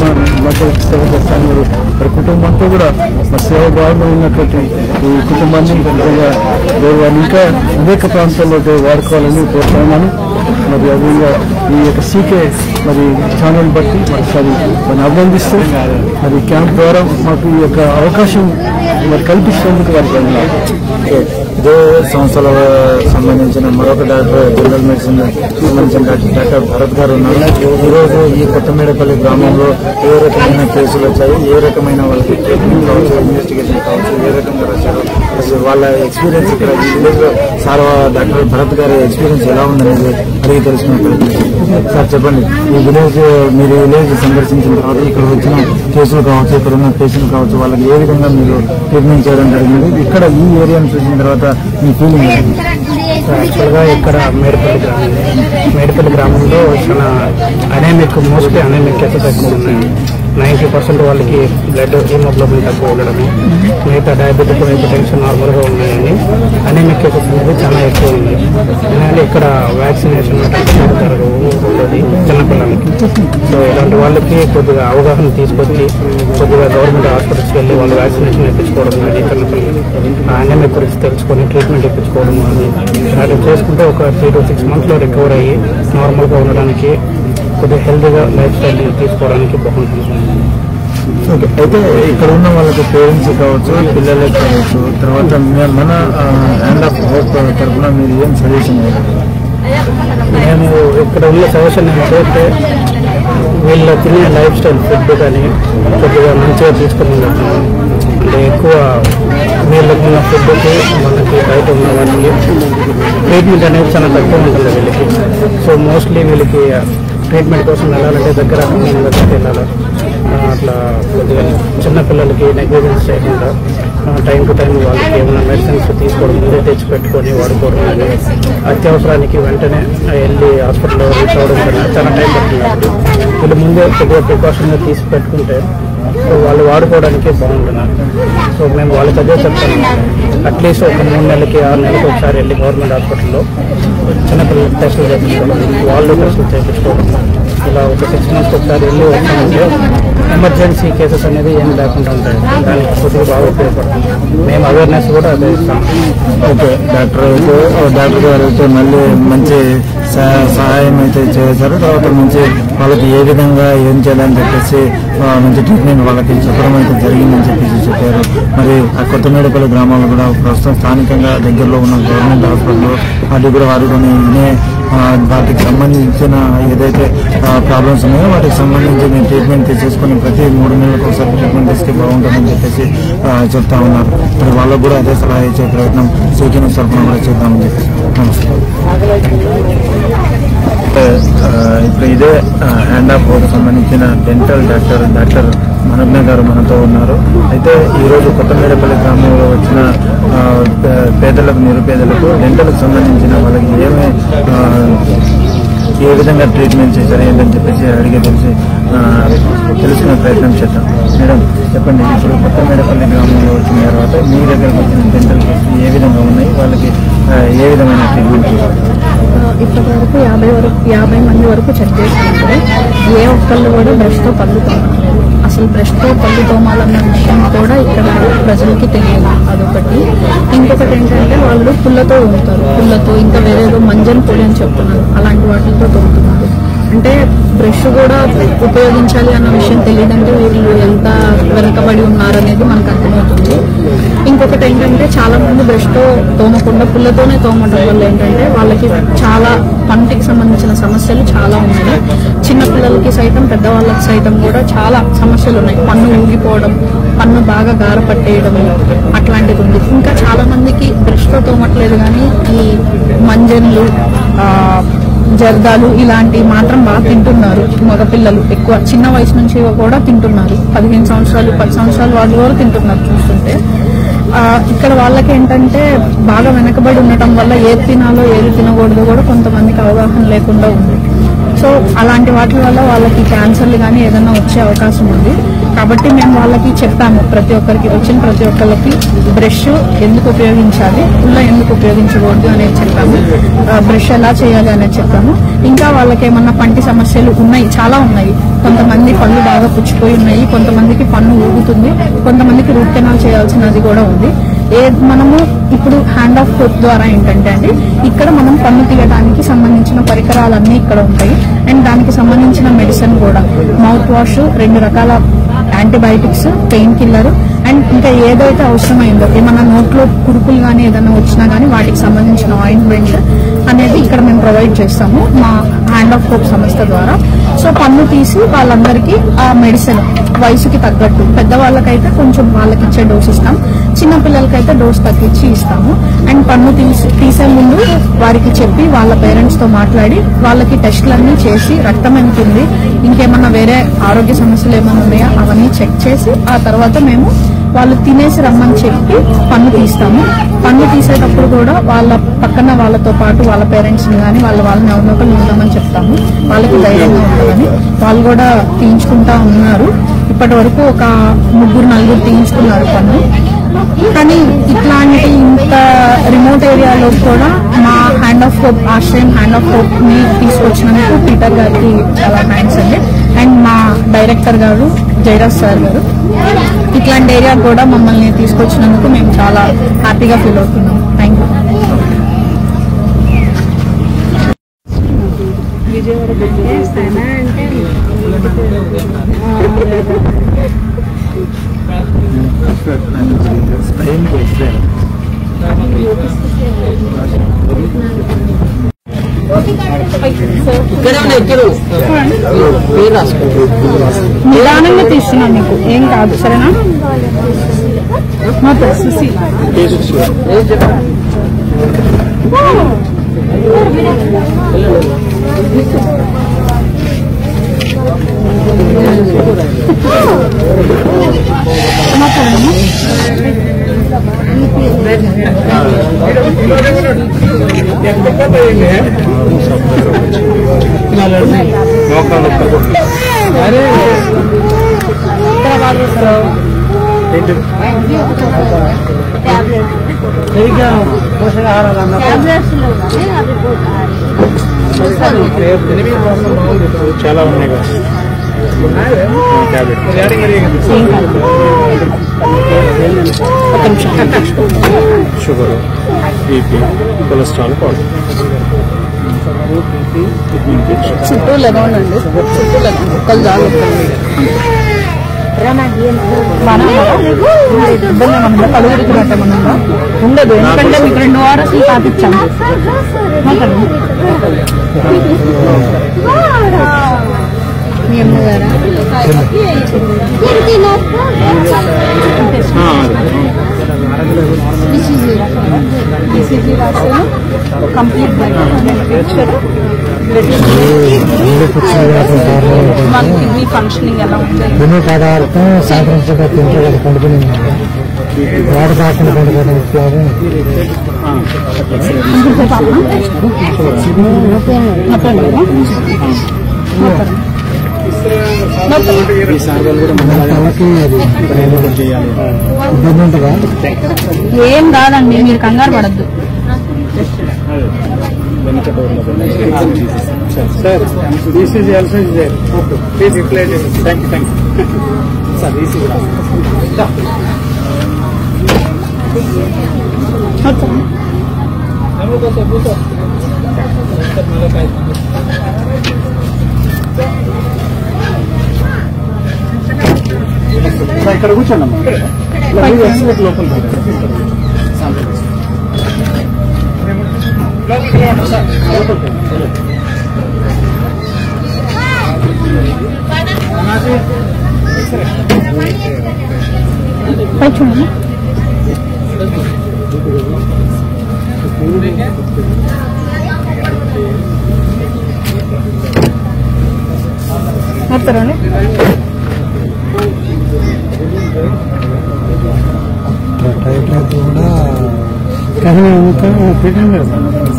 మధ్య సేవ చేస్తాను. వారి కుటుంబంతో కూడా సేవ భాగంలో ఉన్నటువంటి ఈ కుటుంబాన్ని నిజంగా వారిని ఇంకా అనేక ప్రాంతాల్లో వాడుకోవాలని కోరుతా ఉన్నాను. మరి అదేవిధంగా ఈ యొక్క సీకే మరి ఛానల్ బట్టి మరోసారి మనం అభినందిస్తూ మరి క్యాంప్ ద్వారా మాకు ఈ యొక్క అవకాశం మరి కల్పిస్తున్నందుకు వారికి ఇదే సంస్థల సంబంధించిన మరొక డాక్టర్ జనరల్ మెడిసిన్ సంబంధించిన డాక్టర్ భరత్ గారు ఉన్నారు. ఈరోజు ఈ కొత్తమేడపల్లి గ్రామంలో ఏ రకమైన కేసులు వచ్చాయి, ఏ రకమైన వాళ్ళకి ట్రీట్మెంట్ కావచ్చు, ఇన్వెస్టిగేషన్ కావచ్చు, ఏ రకంగా వచ్చారు, అసలు వాళ్ళ ఎక్స్పీరియన్స్ ఇక్కడ ఈ విలేజ్ లో సార్ డాక్టర్ భరత్ గారి ఎక్స్పీరియన్స్ ఎలా ఉందనేది అడిగి తెలుసుకునే ప్రయత్నం. సార్ చెప్పండి, ఈ విలేజ్ మీరు విలేజ్ సందర్శించిన తర్వాత ఇక్కడ వచ్చిన కేసులు కావచ్చు, ఇక్కడ ఉన్న పేషెంట్లు కావచ్చు, వాళ్ళకి ఏ విధంగా మీరు ట్రీట్మెంట్ చేయడం జరిగింది, ఇక్కడ ఈ ఏరియాను చూసిన తర్వాత మీ ఫీలింగ్ ఏంటి? యాక్చువల్గా ఇక్కడ మేడిపల్లి గ్రామంలో చాలా మోస్ట్లీ అనేమిక్ కేసెస్ ఎక్కువ ఉన్నాయి. 90% వాళ్ళకి బ్లడ్ హీమోగ్లోబిన్ తక్కువ ఉండడము, మిగతా డయాబెటిక్ హైపర్టెన్షన్ నార్మల్గా ఉన్నాయని అనేమిక్ కేసెస్ అనేది చాలా ఎక్కువ ఉంది. ఎందుకంటే ఇక్కడ వ్యాక్సినేషన్ జరగదు చిన్నపిల్లలకి. సో ఇలాంటి వాళ్ళకి కొద్దిగా అవగాహన తీసుకొచ్చి కొద్దిగా గవర్నమెంట్ హాస్పిటల్స్కి వెళ్ళి వాళ్ళు వ్యాక్సినేషన్ ఇప్పించుకోవడం కానీ చిన్నపిల్లలు అనేమిక్ గురించి తెలుసుకొని ట్రీట్మెంట్ ఇప్పించుకోవడం కానీ ఇలాంటివి చేసుకుంటే ఒక 3 to 6 months రికవర్ అయ్యి నార్మల్గా ఉండడానికి కొద్దిగా హెల్తీగా లైఫ్ స్టైల్ తీసుకోవడానికి బాగుంటుంది. ఓకే, అయితే ఇక్కడ ఉన్న వాళ్ళకి పేరెంట్స్ కావచ్చు, పిల్లలకి కావచ్చు, తర్వాత మన హ్యాండ్ ఆఫ్ హోప్ తరఫున మీరు ఏం సజెషన్ ఇవ్వాలి? మేము ఇక్కడ ఉన్న సజెషన్ ఏంటంటే వీళ్ళ తినే లైఫ్ స్టైల్ ఫుడ్ కానీ కొద్దిగా మంచిగా తీసుకుని ఉండటం. అంటే ఎక్కువ వీళ్ళకున్న ఫుడ్కి మనకి బయట ఉన్న వాటికి ట్రీట్మెంట్ అనేది చాలా తక్కువ ఉంటుంది వీళ్ళకి. సో మోస్ట్లీ వీళ్ళకి ట్రీట్మెంట్ కోసం వెళ్ళాలంటే దగ్గర వెళ్ళాలి. అట్లా కొద్దిగా చిన్నపిల్లలకి నెగ్లిజెన్స్ చేయకుండా టైం టు టైం వాళ్ళకి ఏమైనా మెడిసిన్స్ తీసుకోవడం ముందే తెచ్చి పెట్టుకొని వాడుకోవడం కానీ అత్యవసరానికి వెంటనే వెళ్ళి హాస్పిటల్లో రీచ్ అవ్వడం కన్నా చాలా టైం పడుతుంది. వీళ్ళు ముందే కొద్దిగా ప్రికాషన్గా తీసి పెట్టుకుంటే వాళ్ళు వాడుకోవడానికి బాగుంటున్నారు. సో మేము వాళ్ళకి అదే చెప్తాము, అట్లీస్ట్ ఒక 3 నెలలకి 6 నెలలకి ఒకసారి వెళ్ళి గవర్నమెంట్ హాస్పిటల్లో చిన్నపిల్లలకి టెస్టులు చేయించుకోవడం, వాళ్ళు టెస్టులు చేయించుకోవడం, ఇలా ఒక 6 months ఒకసారి వెళ్ళి వచ్చామంటే ఎమర్జెన్సీ కేసెస్ అనేది ఏం లేకుండా ఉంటాయి. దానికి కొద్దిగా బాగా ఉపయోగపడుతుంది. మేము అవేర్నెస్ కూడా అదే ఇస్తాం. ఓకే, డాక్టర్ గారు అయితే మళ్ళీ మంచి సహాయం అయితే చేశారు. తర్వాత మంచి వాళ్ళకి ఏ విధంగా ఏం చేయాలని చెప్పేసి మంచి ట్రీట్మెంట్ వాళ్ళకి చెప్పడం అయితే జరిగిందని చెప్పేసి చెప్పారు. మరి ఆ కొత్తమేడపల్లి గ్రామాల్లో కూడా ప్రస్తుతం స్థానికంగా దగ్గరలో ఉన్న గవర్నమెంట్ హాస్పిటల్ వాటికి కూడా వారు కొన్ని వాటికి సంబంధించిన ఏదైతే ప్రాబ్లమ్స్ ఉన్నాయో వాటికి సంబంధించి ట్రీట్మెంట్ తీసేసుకుని ప్రతి 3 నెలలకు ఒకసారి ట్రీట్మెంట్ ఇస్తే బాగుంటుందని చెప్పేసి చెప్తా ఉన్నారు. మరి వాళ్ళకు కూడా అదే సలహా ఇచ్చే ప్రయత్నం సూచన తరఫున కూడా చేద్దామని చెప్పేసి. నమస్కారం. ఇప్పుడు ఇదే హ్యాండ్ ఆఫ్ హోప్ సంబంధించిన డెంటల్ డాక్టర్ మనజ్ఞ గారు మనతో ఉన్నారు. అయితే ఈరోజు కొత్తమేడపల్లి గ్రామంలో వచ్చిన పేదలకు నిరుపేదలకు డెంటల్కి సంబంధించిన వాళ్ళకి ఏ విధంగా ట్రీట్మెంట్ చేశారు ఏంటని చెప్పేసి అడిగే తెలుసుకునే ప్రయత్నం చేద్దాం. మేడం చెప్పండి, ఇప్పుడు కొత్తమేడపల్లి గ్రామంలో వచ్చిన తర్వాత మీ దగ్గరకు వచ్చిన డెంటల్ కేసులు ఏ విధంగా ఉన్నాయి, వాళ్ళకి ఏ విధమైన ట్రీట్మెంట్? ఇప్పటి వరకు 50 మంది వరకు చెక్ చేసుకుంటే ఏ ఒక్కళ్ళు కూడా బ్రష్తో పళ్ళు తోమట్లేదు. అసలు బ్రష్తో పళ్ళు తోమాలన్న విషయం కూడా ఇక్కడ ప్రజలకి తెలియదు. అదొకటి. ఇంకొకటి ఏంటంటే వాళ్ళు పుల్లతో తోముతారు. పుల్లతో ఇంకా వేరేదో మంజన్ పొడి అని చెప్తున్నారు, అలాంటి వాటితో తోముతున్నారు. అంటే బ్రష్ కూడా ఉపయోగించాలి అన్న విషయం తెలియదంటే వీళ్ళు ఎంత వెనకబడి ఉన్నారనేది మనకు అర్థమవుతుంది. ఇంకొకటి ఏంటంటే చాలా మంది బ్రష్తో తోమకుండా పుల్లతోనే తోమడం వల్ల ఏంటంటే వాళ్ళకి చాలా పంటికి సంబంధించిన సమస్యలు చాలా ఉన్నాయి. చిన్నపిల్లలకి సైతం పెద్దవాళ్ళకి సైతం కూడా చాలా సమస్యలు ఉన్నాయి. పన్ను ఊగిపోవడం, పన్ను బాగా గార పట్టేయడం అట్లాంటిది ఉంది. ఇంకా చాలా మందికి బ్రష్తో తోమట్లేదు కానీ ఈ మంజన్లు, జర్దాలు ఇలాంటివి మాత్రం బాగా తింటున్నారు. మగపిల్లలు ఎక్కువ చిన్న వయసు నుంచి కూడా తింటున్నారు. 15 సంవత్సరాలు 10 సంవత్సరాలు వాళ్ళు కూడా తింటున్నారు చూస్తుంటే. ఇక్కడ వాళ్ళకి ఏంటంటే బాగా వెనకబడి ఉండటం వల్ల ఏది తినాలో ఏది తినకూడదో కూడా కొంతమందికి అవగాహన లేకుండా ఉంది. సో అలాంటి వాటి వల్ల వాళ్ళకి క్యాన్సర్లు కానీ ఏదైనా వచ్చే అవకాశం ఉంది. కాబట్టి మేము వాళ్ళకి చెప్పాము, ప్రతి ఒక్కరికి వచ్చిన ప్రతి ఒక్కరికి బ్రష్ ఎందుకు ఉపయోగించాలి, పుల్ల ఎందుకు ఉపయోగించకూడదు అనేది చెప్పాము, బ్రష్ ఎలా చేయాలి అనేది చెప్పాము. ఇంకా వాళ్ళకి ఏమన్నా పంటి సమస్యలు ఉన్నాయి, చాలా ఉన్నాయి. కొంతమంది పళ్ళు బాగా పుచ్చిపోయి ఉన్నాయి, కొంతమందికి పన్ను ఊగుతుంది, కొంతమందికి రూట్ కెనాల్ చేయాల్సినది కూడా ఉంది. మనము ఇప్పుడు హ్యాండ్ ఆఫ్ హోప్ ద్వారా ఏంటంటే అండి, ఇక్కడ మనం పన్ను తీయడానికి సంబంధించిన పరికరాలన్నీ ఇక్కడ ఉంటాయి. అండ్ దానికి సంబంధించిన మెడిసిన్ కూడా, మౌత్ వాష్, 2 రకాల యాంటీబయాటిక్స్, పెయిన్ కిల్లర్, అండ్ ఇంకా ఏదైతే అవసరమైందో, ఏమన్నా నోట్లో కురుపులు కానీ ఏదైనా వచ్చినా కానీ వాటికి సంబంధించిన ఆయింట్మెంట్ అనేది ఇక్కడ మేము ప్రొవైడ్ చేస్తాము మా హ్యాండ్ ఆఫ్ హోప్ సంస్థ ద్వారా. సో పన్ను తీసి వాళ్ళందరికీ ఆ మెడిసిన్ వయసుకి తగ్గట్టు, పెద్దవాళ్ళకైతే కొంచెం వాళ్ళకి ఇచ్చే డోస్ ఇస్తాం, చిన్నపిల్లలకైతే డోస్ తగ్గించి ఇస్తాము. అండ్ పన్ను తీసే ముందు వారికి చెప్పి వాళ్ళ పేరెంట్స్ తో మాట్లాడి వాళ్ళకి టెస్టులన్నీ చేసి, రక్తం ఎంత ఉంది, ఇంకేమన్నా వేరే ఆరోగ్య సమస్యలు ఏమైనా ఉన్నాయా అవన్నీ చెక్ చేసి ఆ తర్వాత మేము వాళ్ళు తినేసి రమ్మని చెప్పి పన్ను తీస్తాము. పన్ను తీసేటప్పుడు కూడా వాళ్ళ పక్కన వాళ్ళతో పాటు వాళ్ళ పేరెంట్స్ ని కానీ వాళ్ళని ఎవరినొకరు ఉందామని చెప్తాము, వాళ్ళకి ధైర్యంగా ఉంటుందని. వాళ్ళు కూడా తీయించుకుంటా ఉన్నారు. ఇప్పటి వరకు ఒక 3-4 తీయించుకున్నారు పన్ను. కానీ ఇట్లాంటి ఇంత రిమోట్ ఏరియాలో కూడా మా హ్యాండ్ ఆఫ్ హోప్, ఆశ్రయం హ్యాండ్ ఆఫ్ హోప్ ని తీసుకొచ్చినందుకు పీటర్ గారికి చాలా థ్యాంక్స్ అండి. అండ్ మా డైరెక్టర్ గారు జయరాజ్ సార్ గారు ఇట్లాంటి ఏరియా కూడా మమ్మల్ని తీసుకొచ్చినందుకు మేము చాలా హ్యాపీగా ఫీల్ అవుతున్నాం. థ్యాంక్ నిదానంగా తీస్తున్నాను, మీకు ఏం కాదు, సరేనా? సుశీ చాలా ఉన్నాయి కదా షుగర్, బీపీ, కొలెస్ట్రాల్ పౌడర్, చుట్టూ లెమన్ అండి, చుట్టూ లెమన్ ఒక్కలు చాలు. కలుగురికి పెట్టమన్నా ఉండదు, ఎందుకంటే మీకు 2 వారాలు పాటించాము. మీ అమ్మగారా కంప్లీట్ కిడ్నీ ఫంక్షనింగ్ ఎలా ఉంది? తినే పదార్థం సాయంత్రం తింటే కదా పండుకుని వాడు కాకుండా పండుకోవడం ఉపయోగం. ఇబ్బంది ఉంటుందా? ఏం కాదండి, మీరు కంగారు పడద్దు. Sir, this is also there. Okay. Please reply to it. Thank you. Sir, this is ఇక్కడ కూర్చోండి లోపల ನೋಡ್ತಾರ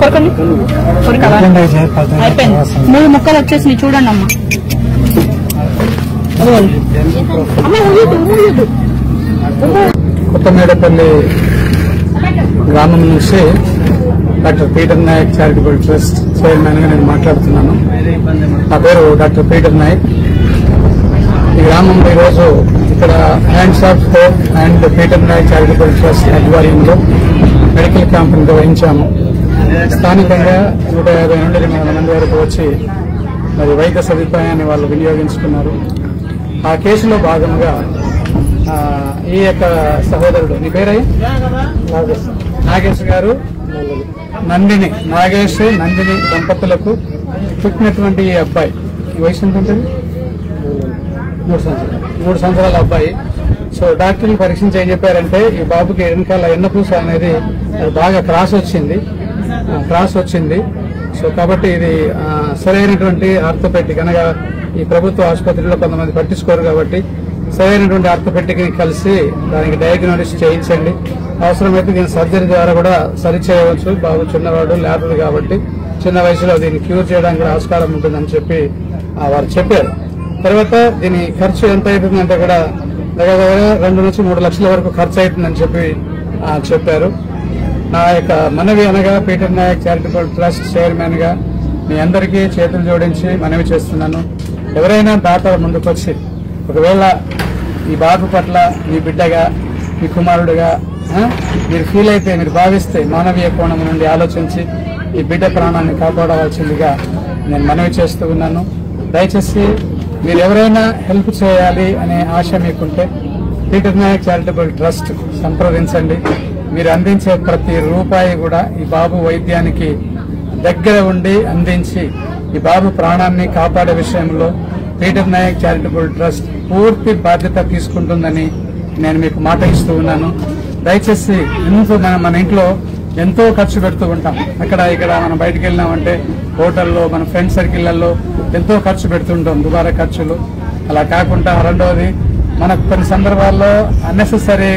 కొరకండి అయిపోయింది. 3 ముక్కలు వచ్చేసి చూడండి అమ్మా. కొత్తమేడపల్లి గ్రామం నుంచి doctor Peter Nayak charitable trust chairman గా నేను మాట్లాడుతున్నాను. నా పేరు డాక్టర్ పీటర్ నాయక్. ఈ గ్రామంలో ఈరోజు ఇక్కడ hands of hope and Peter Nayak charitable trust ఆధ్వర్యంలో మెడికల్ క్యాంప్ నిర్వహించాము. స్థానికంగా 150 నుండి 200 మంది వరకు వచ్చి మరి వైద్య సదుపాయాన్ని వాళ్ళు వినియోగించుకున్నారు. ఆ కేసులో భాగంగా ఈ యొక్క సహోదరుడు, నీ పేరయ్య నాగేష్ గారు, నాగేష్ నందిని దంపతులకు పుట్టినటువంటి ఈ అబ్బాయి, ఈ వయసు ఎంత ఉంటుంది? 3 సంవత్సరాల అబ్బాయి. సో డాక్టర్లు పరీక్షించి ఏం చెప్పారంటే ఈ బాబుకి వెనకాల ఎన్నపూస అనేది బాగా క్రాస్ వచ్చింది. సో కాబట్టి ఇది సరైనటువంటి ఆర్థోపెడిక్ అనగా ఈ ప్రభుత్వ ఆసుపత్రిలో కొంతమంది పట్టించుకోరు కాబట్టి సరైనటువంటి ఆర్థోపెడిక్ ని కలిసి దానికి డయాగ్నోసిస్ చేయించండి. అవసరమైతే దీని సర్జరీ ద్వారా కూడా సరి చేయవచ్చు. బాబు చిన్నవాడు, ల్యాబులు కాబట్టి చిన్న వయసులో దీన్ని క్యూర్ చేయడానికి ఆస్కారం ఉంటుందని చెప్పి వారు చెప్పారు. తర్వాత దీని ఖర్చు ఎంత అవుతుందంటే కూడా దగ్గర 2 నుంచి 3 లక్షల వరకు ఖర్చు అవుతుందని చెప్పి చెప్పారు. నా యొక్క మనవి అనగా Peter Nayak charitable trust chairman గా మీ అందరికీ చేతులు జోడించి మనవి చేస్తున్నాను. ఎవరైనా దాతలు ముందుకొచ్చి ఒకవేళ ఈ బాబు పట్ల మీ బిడ్డగా, మీ కుమారుడుగా మీరు ఫీల్ అయితే, మీరు భావిస్తే మానవీయ కోణం నుండి ఆలోచించి ఈ బిడ్డ ప్రాణాన్ని కాపాడవలసిందిగా నేను మనవి చేస్తూ ఉన్నాను. దయచేసి మీరు ఎవరైనా హెల్ప్ చేయాలి అనే ఆశ మీకుంటే పీటర్ నాయక్ చారిటబుల్ ట్రస్ట్ సంప్రదించండి. మీరు అందించే ప్రతి రూపాయి కూడా ఈ బాబు వైద్యానికి దగ్గర ఉండి అందించి ఈ బాబు ప్రాణాన్ని కాపాడే విషయంలో పీటర్ నాయక్ చారిటబుల్ ట్రస్ట్ పూర్తి బాధ్యత తీసుకుంటుందని నేను మీకు మాట ఇస్తూ ఉన్నాను. దయచేసి మన ఇంట్లో ఎంతో ఖర్చు పెడుతూ ఉంటాం. అక్కడ ఇక్కడ మనం బయటకు వెళ్ళినామంటే హోటల్లో, మన ఫ్రెండ్ సర్కిళ్లలో ఎంతో ఖర్చు పెడుతుంటాం, దుబారా ఖర్చులు. అలా కాకుండా రెండవది మనకు కొన్ని సందర్భాల్లో అన్నెసెసరీ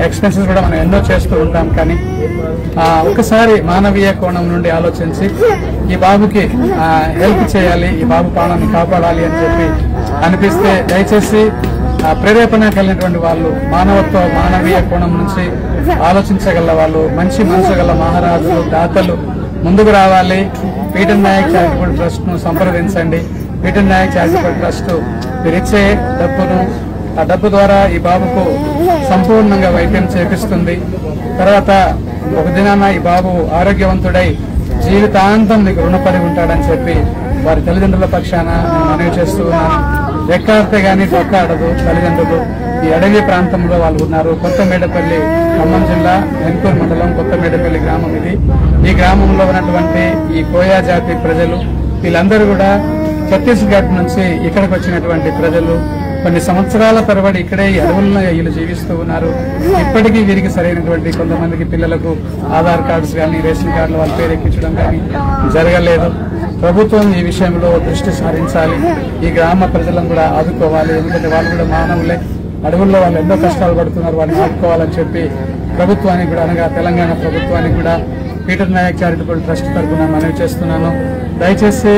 ఎక్స్పెన్సెస్ కూడా మనం ఎన్నో చేస్తూ ఉంటాం. కానీ ఒకసారి మానవీయ కోణం నుండి ఆలోచించి ఈ బాబుకి హెల్ప్ చేయాలి, ఈ బాబు ప్రాణాన్ని కాపాడాలి అని చెప్పి అనిపిస్తే దయచేసి ప్రేరేపణ కలిగినటువంటి వాళ్ళు, మానవీయ కోణం నుంచి ఆలోచించగల వాళ్ళు, మంచి మనసు గల మహారాజులు, దాతలు ముందుకు రావాలి. పీటర్ నాయక్ చారిటబుల్ ట్రస్ట్ ను సంప్రదించండి. పీటర్ నాయక్ చారిటబుల్ ట్రస్ట్ మీరిచ్చే ఆ డబ్బు ద్వారా ఈ బాబుకు సంపూర్ణంగా వైద్యం చేపిస్తుంది. తర్వాత ఒక దినాన ఈ బాబు ఆరోగ్యవంతుడై జీవితాంతం మీకు రుణపడి ఉంటాడని చెప్పి వారి తల్లిదండ్రుల పక్షాన నేను మనవి చేస్తూ ఉన్నాను. రెక్కాడితే గానీ డొక్కాడదు తల్లిదండ్రులు. ఈ అడవి ప్రాంతంలో వాళ్ళు ఉన్నారు. కొత్తమేడపల్లి, ఖమ్మం జిల్లా వెన్కూరు మండలం కొత్తమేడపల్లి గ్రామం ఇది. ఈ గ్రామంలో ఉన్నటువంటి ఈ కోయా జాతి ప్రజలు వీళ్ళందరూ కూడా ఛత్తీస్గఢ్ నుంచి ఇక్కడికి వచ్చినటువంటి ప్రజలు. కొన్ని సంవత్సరాల తరబడి ఇక్కడే ఈ అడవుల్లో వీళ్ళు జీవిస్తూ ఉన్నారు. ఇప్పటికీ వీరికి సరైనటువంటి కొంతమందికి పిల్లలకు ఆధార్ కార్డ్స్ కానీ, రేషన్ కార్డులు వాళ్ళ పేరు ఎక్కించడం కానీ జరగలేదు. ప్రభుత్వం ఈ విషయంలో దృష్టి సారించాలి. ఈ గ్రామ ప్రజలను కూడా ఆదుకోవాలి. ఎందుకంటే వాళ్ళు కూడా మానవులే. అడవుల్లో వాళ్ళు ఎన్నో కష్టాలు పడుతున్నారు, వాళ్ళని ఆదుకోవాలని చెప్పి ప్రభుత్వానికి కూడా అనగా తెలంగాణ ప్రభుత్వానికి కూడా పీటర్ నాయక్ చారిటబుల్ ట్రస్ట్ తరఫున మనవి చేస్తున్నాను. దయచేసి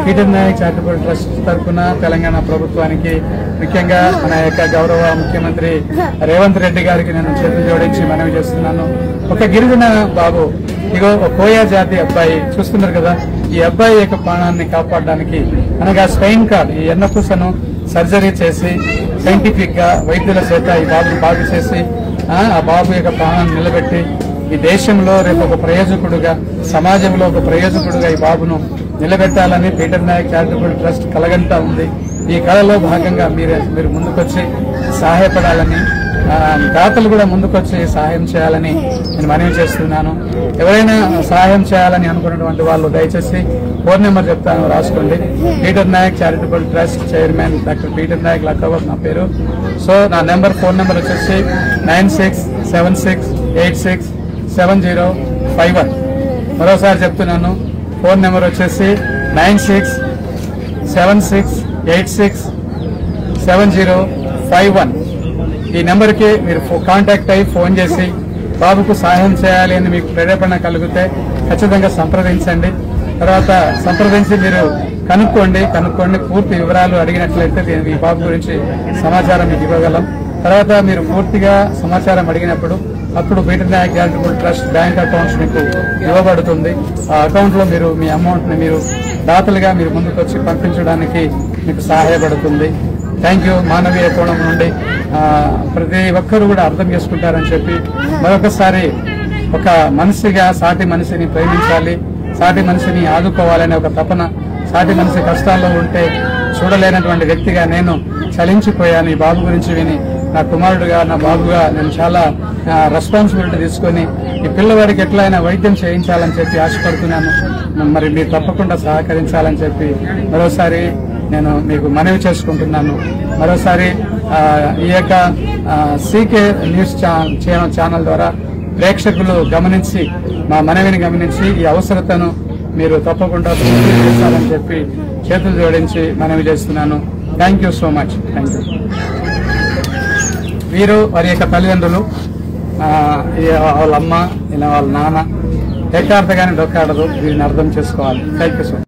పీటర్ నాయక్ చారిటబుల్ ట్రస్ట్ తరఫున తెలంగాణ ప్రభుత్వానికి, ముఖ్యంగా మన యొక్క గౌరవ ముఖ్యమంత్రి రేవంత్ రెడ్డి గారికి నేను చేతులు జోడించి మనవి చేస్తున్నాను. ఒక గిరిజన బాబు, ఇగో కోయా జాతి అబ్బాయి చూస్తున్నారు కదా, ఈ అబ్బాయి యొక్క ప్రాణాన్ని కాపాడడానికి అనగా స్పెయిన్ కార్డ్, ఈ ఎన్నపూసను సర్జరీ చేసి సైంటిఫిక్ గా వైద్యుల చేత ఈ బాబును బాగు చేసి ఆ బాబు యొక్క ప్రాణాన్ని నిలబెట్టి ఈ దేశంలో రేపు ఒక ప్రయోజకుడుగా, సమాజంలో ఒక ప్రయోజకుడుగా ఈ బాబును నిలబెట్టాలని పీటర్ నాయక్ చారిటబుల్ ట్రస్ట్ కలగంటా ఉంది. ఈ కళలో భాగంగా మీరు ముందుకొచ్చి సహాయపడాలని, దాతలు కూడా ముందుకొచ్చి సహాయం చేయాలని నేను మనవి చేస్తున్నాను. ఎవరైనా సహాయం చేయాలని అనుకున్నటువంటి వాళ్ళు దయచేసి ఫోన్ నెంబర్ చెప్తాను, రాసుకోండి. Peter Nayak charitable trust chairman doctor Peter Nayak Lakkavar నా పేరు. సో నా ఫోన్ నెంబర్ వచ్చేసి 9676867051. మరోసారి చెప్తున్నాను, ఫోన్ నెంబర్ వచ్చేసి 9676867051. ఈ నెంబర్కి మీరు కాంటాక్ట్ అయ్యి ఫోన్ చేసి బాబుకు సహాయం చేయాలి అని మీకు ప్రేరేపణ కలిగితే ఖచ్చితంగా సంప్రదించండి. తర్వాత సంప్రదించి మీరు కనుక్కోండి పూర్తి వివరాలు అడిగినట్లయితే ఈ బాబు గురించి సమాచారం మీకు ఇవ్వగలం. తర్వాత మీరు పూర్తిగా సమాచారం అడిగినప్పుడు అప్పుడు Peter Nayak charitable trust bank accounts మీకు ఇవ్వబడుతుంది. ఆ అకౌంట్ లో మీరు మీ అమౌంట్ ని మీరు దాతలుగా మీరు ముందుకు వచ్చి పంపించడానికి మీకు సహాయపడుతుంది. Thank you. మానవీయ కోణం నుండి ప్రతి ఒక్కరు కూడా అర్థం చేసుకుంటారని చెప్పి మరొకసారి ఒక మనిషిగా సాటి మనిషిని ప్రేమించాలి, సాటి మనిషిని ఆదుకోవాలనే ఒక తపన, సాటి మనిషి కష్టాల్లో ఉంటే చూడలేనటువంటి వ్యక్తిగా నేను చలించిపోయాను. ఈ బాబు గురించి విని నా కుమారుడుగా నా బాబుగా నేను చాలా రెస్పాన్సిబిలిటీ తీసుకొని ఈ పిల్లవాడికి ఎట్లయినా వైద్యం చేయించాలని చెప్పి ఆశపడుతున్నాను. మరి మీరు తప్పకుండా సహకరించాలని చెప్పి మరోసారి నేను మీకు మనవి చేసుకుంటున్నాను. మరోసారి ఈ యొక్క సీకే న్యూస్ ఛానల్ ద్వారా ప్రేక్షకులు గమనించి మా మనవిని గమనించి ఈ అవసరతను మీరు తప్పకుండా పూర్తి చేస్తారని చెప్పి చేతులు జోడించి మనవి చేస్తున్నాను. Thank you so much. Thank you. వీరు వారి యొక్క తల్లిదండ్రులు, వాళ్ళ అమ్మ, ఇలా వాళ్ళ నాన్న. ఎక్కాడతగానే డొక్కాడదు, వీరిని అర్థం చేసుకోవాలి. Thank you so much.